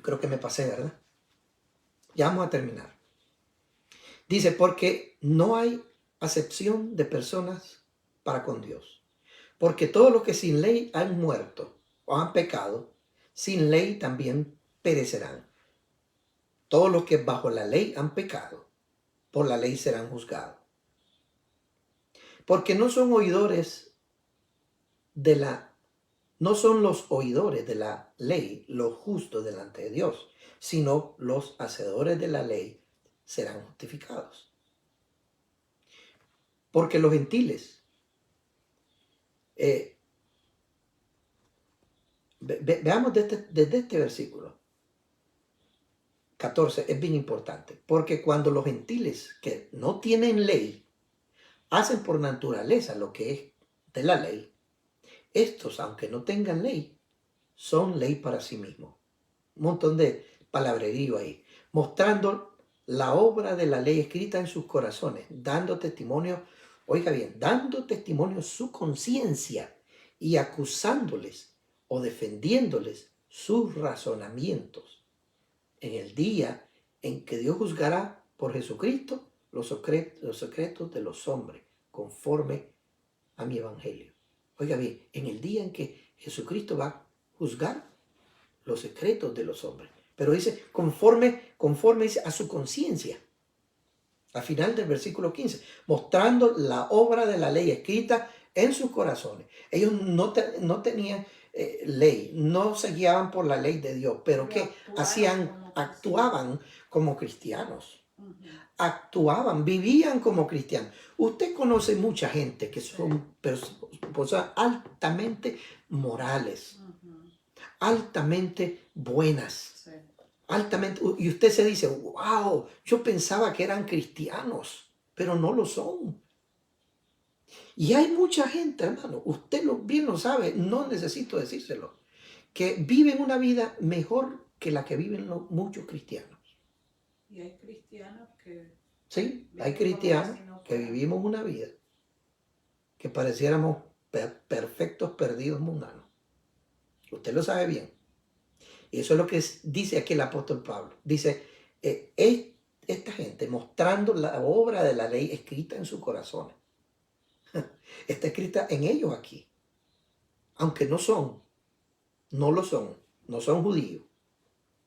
creo que me pasé, ¿verdad? Ya vamos a terminar. Dice, porque no hay acepción de personas para con Dios. Porque todos los que sin ley han muerto o han pecado, sin ley también perecerán. Todos los que bajo la ley han pecado, por la ley serán juzgados. Porque no son los oidores de la ley los justos delante de Dios, sino los hacedores de la ley serán justificados. Porque los gentiles, veamos desde este versículo 14, es bien importante, porque cuando los gentiles que no tienen ley hacen por naturaleza lo que es de la ley, estos, aunque no tengan ley, son ley para sí mismos. Un montón de palabrerío ahí, mostrando la obra de la ley escrita en sus corazones, dando testimonio, oiga bien, dando testimonio su conciencia y acusándoles o defendiéndoles sus razonamientos en el día en que Dios juzgará por Jesucristo los secretos de los hombres, conforme a mi evangelio. Oiga bien, en el día en que Jesucristo va a juzgar los secretos de los hombres. Pero dice, conforme dice, a su conciencia. Al final del versículo 15, mostrando la obra de la ley escrita en sus corazones. Ellos no tenían ley, no se guiaban por la ley de Dios, pero ¿qué hacían? Actuaban como cristianos. Actuaban, vivían como cristianos. Usted conoce mucha gente que son personas altamente morales, altamente buenas, altamente, y usted se dice, wow, yo pensaba que eran cristianos, pero no lo son. Y hay mucha gente, hermano, usted bien lo sabe, no necesito decírselo, que viven una vida mejor que la que viven muchos cristianos. Y hay cristianos que... Sí, hay cristianos que vivimos una vida que pareciéramos perfectos perdidos mundanos. Usted lo sabe bien. Y eso es lo que dice aquí el apóstol Pablo. Dice, esta gente mostrando la obra de la ley escrita en sus corazones. Está escrita en ellos aquí. Aunque no lo son, no son judíos.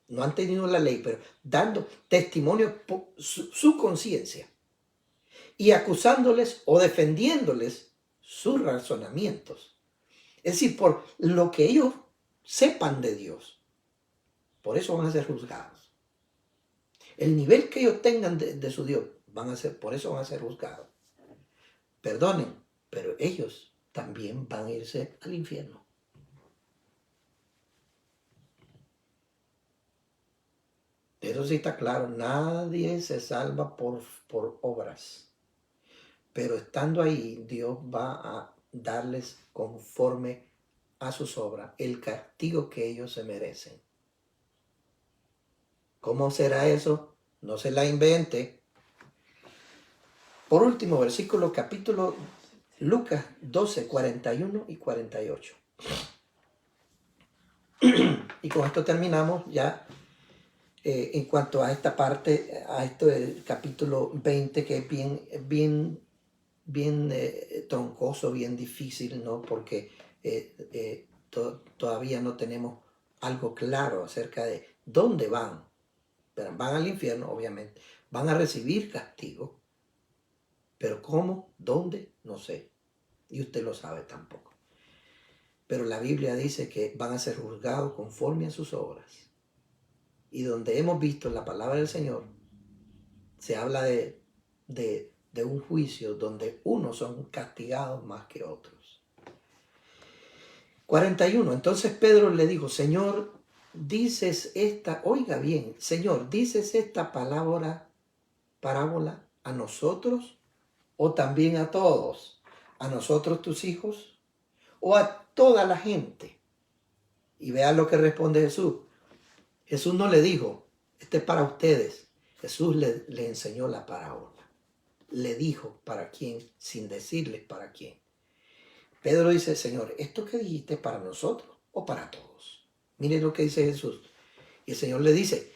No han tenido la ley, pero dando testimonio por su conciencia. Y acusándoles o defendiéndoles sus razonamientos. Es decir, por lo que ellos sepan de Dios. Por eso van a ser juzgados. El nivel que ellos tengan de su Dios, por eso van a ser juzgados. Perdonen, pero ellos también van a irse al infierno. Eso sí está claro, nadie se salva por obras. Pero estando ahí, Dios va a darles conforme a sus obras el castigo que ellos se merecen. ¿Cómo será eso? No se la invente. Por último, versículo capítulo Lucas 12, 41 y 48. Y con esto terminamos ya en cuanto a esta parte, a esto del capítulo 20, que es bien troncoso, bien difícil, ¿no? Porque todavía no tenemos algo claro acerca de dónde van. Pero van al infierno, obviamente. Van a recibir castigo. Pero ¿cómo? ¿Dónde? No sé. Y usted lo sabe tampoco. Pero la Biblia dice que van a ser juzgados conforme a sus obras. Y donde hemos visto en la palabra del Señor, se habla de un juicio donde unos son castigados más que otros. 41. Entonces Pedro le dijo, Señor, oiga bien, Señor, ¿dices esta parábola a nosotros o también a todos? ¿A nosotros tus hijos o a toda la gente? Y vea lo que responde Jesús. Jesús no le dijo, este es para ustedes. Jesús le enseñó la parábola. Le dijo para quién, sin decirles para quién. Pedro dice, Señor, ¿esto que dijiste es para nosotros o para todos? Mire lo que dice Jesús. Y el Señor le dice,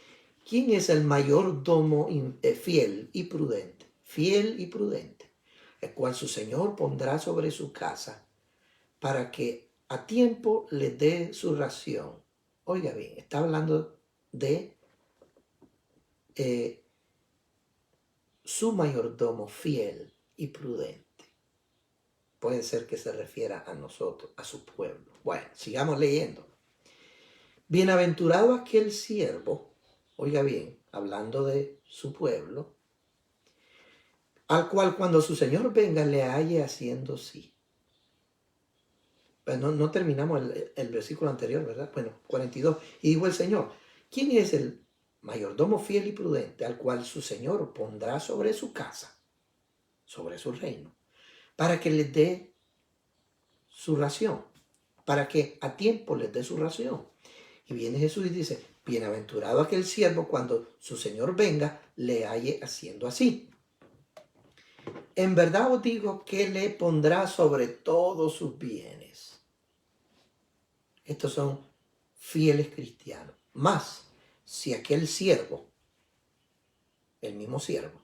¿quién es el mayordomo fiel y prudente? Fiel y prudente, el cual su Señor pondrá sobre su casa para que a tiempo le dé su ración. Oiga bien, está hablando de su mayordomo fiel y prudente. Puede ser que se refiera a nosotros, a su pueblo. Bueno, sigamos leyendo. Bienaventurado aquel siervo, oiga bien, hablando de su pueblo, al cual cuando su Señor venga le halle haciendo sí. Pues no terminamos el versículo anterior, ¿verdad? Bueno, 42. Y dijo el Señor, ¿quién es el mayordomo fiel y prudente al cual su Señor pondrá sobre su casa, sobre su reino, para que les dé su ración, para que a tiempo les dé su ración? Y viene Jesús y dice, bienaventurado aquel siervo cuando su Señor venga le halle haciendo así. En verdad os digo que le pondrá sobre todos sus bienes. Estos son fieles cristianos. Más si aquel siervo, el mismo siervo,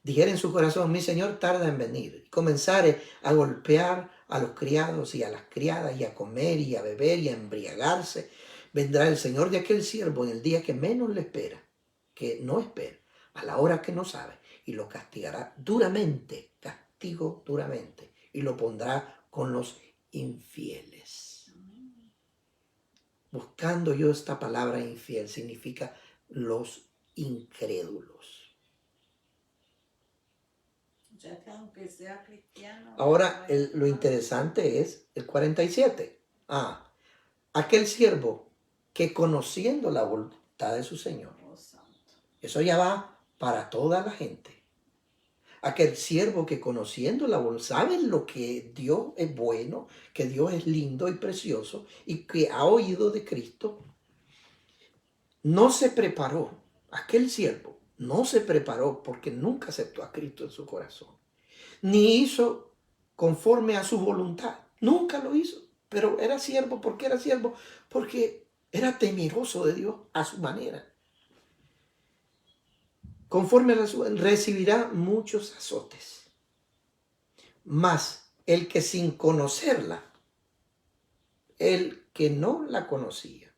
dijera en su corazón, mi Señor tarda en venir, y comenzare a golpear a los criados y a las criadas, y a comer y a beber y a embriagarse, vendrá el Señor de aquel siervo en el día que menos le espera, que no espera, a la hora que no sabe, y lo castigará duramente, castigo duramente, y lo pondrá con los infieles. Buscando yo esta palabra infiel significa los incrédulos. O sea, que aunque sea cristiano. Ahora, lo interesante es el 47. Aquel siervo que conociendo la voluntad de su Señor. Oh, santo. Eso ya va para toda la gente. Aquel siervo que conociendo la voluntad, sabe lo que Dios es bueno, que Dios es lindo y precioso y que ha oído de Cristo, no se preparó. Aquel siervo no se preparó porque nunca aceptó a Cristo en su corazón, ni hizo conforme a su voluntad. Nunca lo hizo, pero era siervo. ¿Por qué era siervo? Porque era temeroso de Dios a su manera. Conforme a su recibirá muchos azotes. Mas el que sin conocerla, el que no la conocía,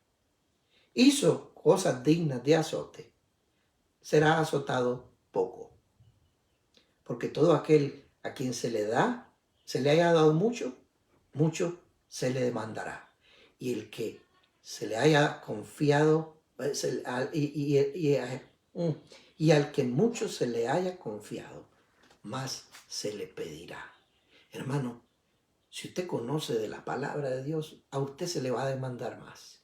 hizo cosas dignas de azote, será azotado poco. Porque todo aquel a quien se le haya dado mucho, mucho se le demandará. Y el que se le haya confiado, y al que mucho se le haya confiado, más se le pedirá. Hermano, si usted conoce de la palabra de Dios, a usted se le va a demandar más.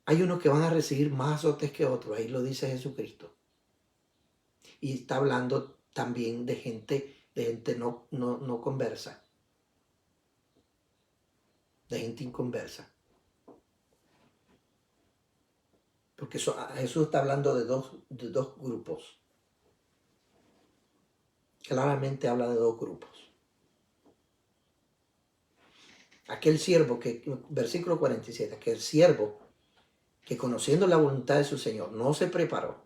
Hay unos que van a recibir más azotes que otros, ahí lo dice Jesucristo. Y está hablando también de gente no conversa, de gente inconversa. Porque Jesús está hablando de dos grupos. Claramente habla de dos grupos. Aquel siervo versículo 47, aquel siervo que conociendo la voluntad de su Señor no se preparó,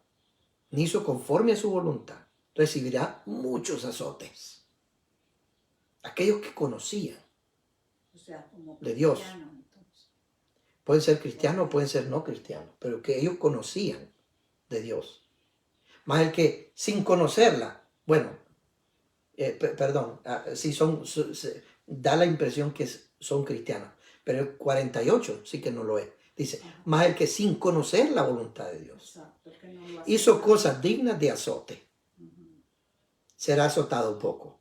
ni hizo conforme a su voluntad, recibirá muchos azotes. Aquellos que conocían de Dios. Pueden ser cristianos o pueden ser no cristianos, pero que ellos conocían de Dios. Más el que sin conocerla, da la impresión que son cristianos, pero el 48 sí que no lo es. Dice, más el que sin conocer la voluntad de Dios hizo cosas dignas de azote, será azotado poco.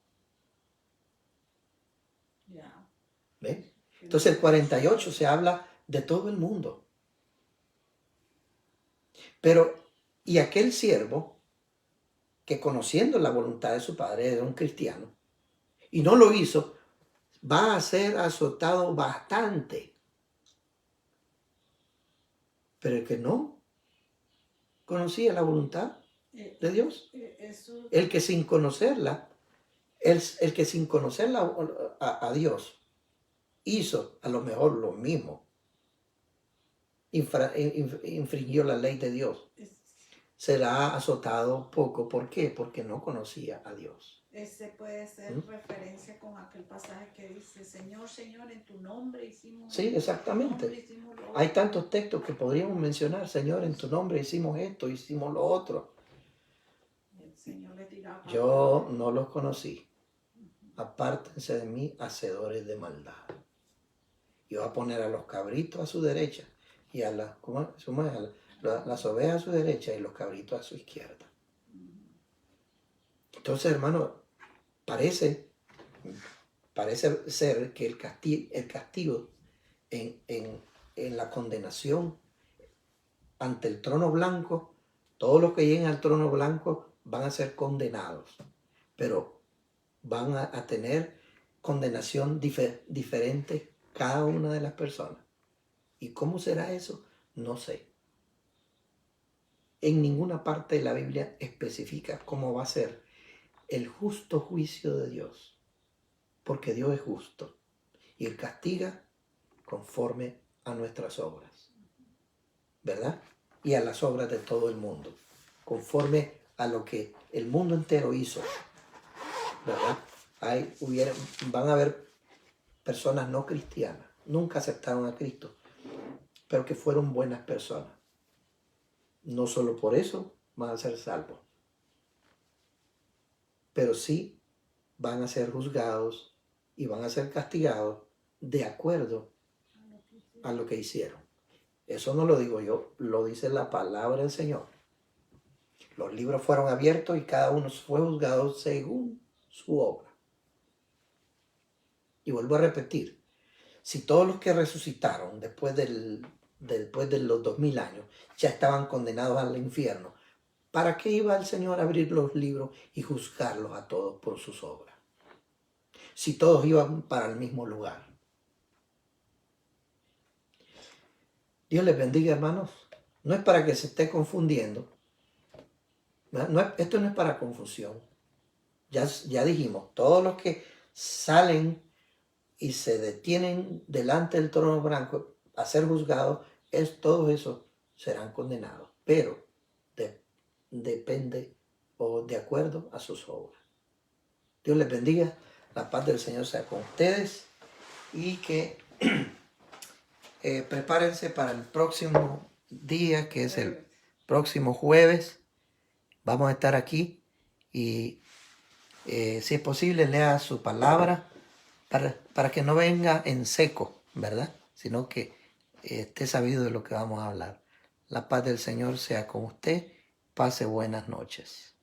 ¿Ven? Entonces el 48 se habla de todo el mundo. Pero, y aquel siervo que conociendo la voluntad de su padre era un cristiano y no lo hizo, va a ser azotado bastante. Pero el que no conocía la voluntad de Dios, el que sin conocerla, a Dios, hizo a lo mejor lo mismo, infringió la ley de Dios, será azotado poco. ¿Por qué? Porque no conocía a Dios. Ese puede ser referencia con aquel pasaje que dice, Señor, Señor, en tu nombre hicimos. Sí, exactamente. Hicimos lo otro. Hay tantos textos que podríamos mencionar, Señor, en tu nombre hicimos esto, hicimos lo otro. El Señor le dirá, yo no los conocí. Apártense de mí, hacedores de maldad. Y va a poner a los cabritos a su derecha y a las ovejas a su derecha y los cabritos a su izquierda. Entonces, hermano, parece ser que el castigo en la condenación ante el trono blanco, todos los que lleguen al trono blanco van a ser condenados, pero van a tener condenación diferente cada una de las personas. ¿Y cómo será eso? No sé. En ninguna parte de la Biblia especifica cómo va a ser el justo juicio de Dios, porque Dios es justo y Él castiga conforme a nuestras obras, ¿verdad? Y a las obras de todo el mundo, conforme a lo que el mundo entero hizo, ¿verdad? Van a haber personas no cristianas, nunca aceptaron a Cristo, pero que fueron buenas personas. No solo por eso van a ser salvos, pero sí van a ser juzgados y van a ser castigados de acuerdo a lo que hicieron. Eso no lo digo yo, lo dice la palabra del Señor. Los libros fueron abiertos y cada uno fue juzgado según su obra. Y vuelvo a repetir, si todos los que resucitaron después de los 2000 años ya estaban condenados al infierno, ¿para qué iba el Señor a abrir los libros y juzgarlos a todos por sus obras? Si todos iban para el mismo lugar. Dios les bendiga, hermanos. No es para que se esté confundiendo. Esto no es para confusión. Ya dijimos, todos los que salen y se detienen delante del trono blanco a ser juzgados, todos esos serán condenados. Pero depende o de acuerdo a sus obras. Dios les bendiga. La paz del Señor sea con ustedes y que prepárense para el próximo día, que es el próximo jueves. Vamos a estar aquí y si es posible lea su palabra para que no venga en seco, ¿verdad? Sino que esté sabido de lo que vamos a hablar. La paz del Señor sea con usted. Pase buenas noches.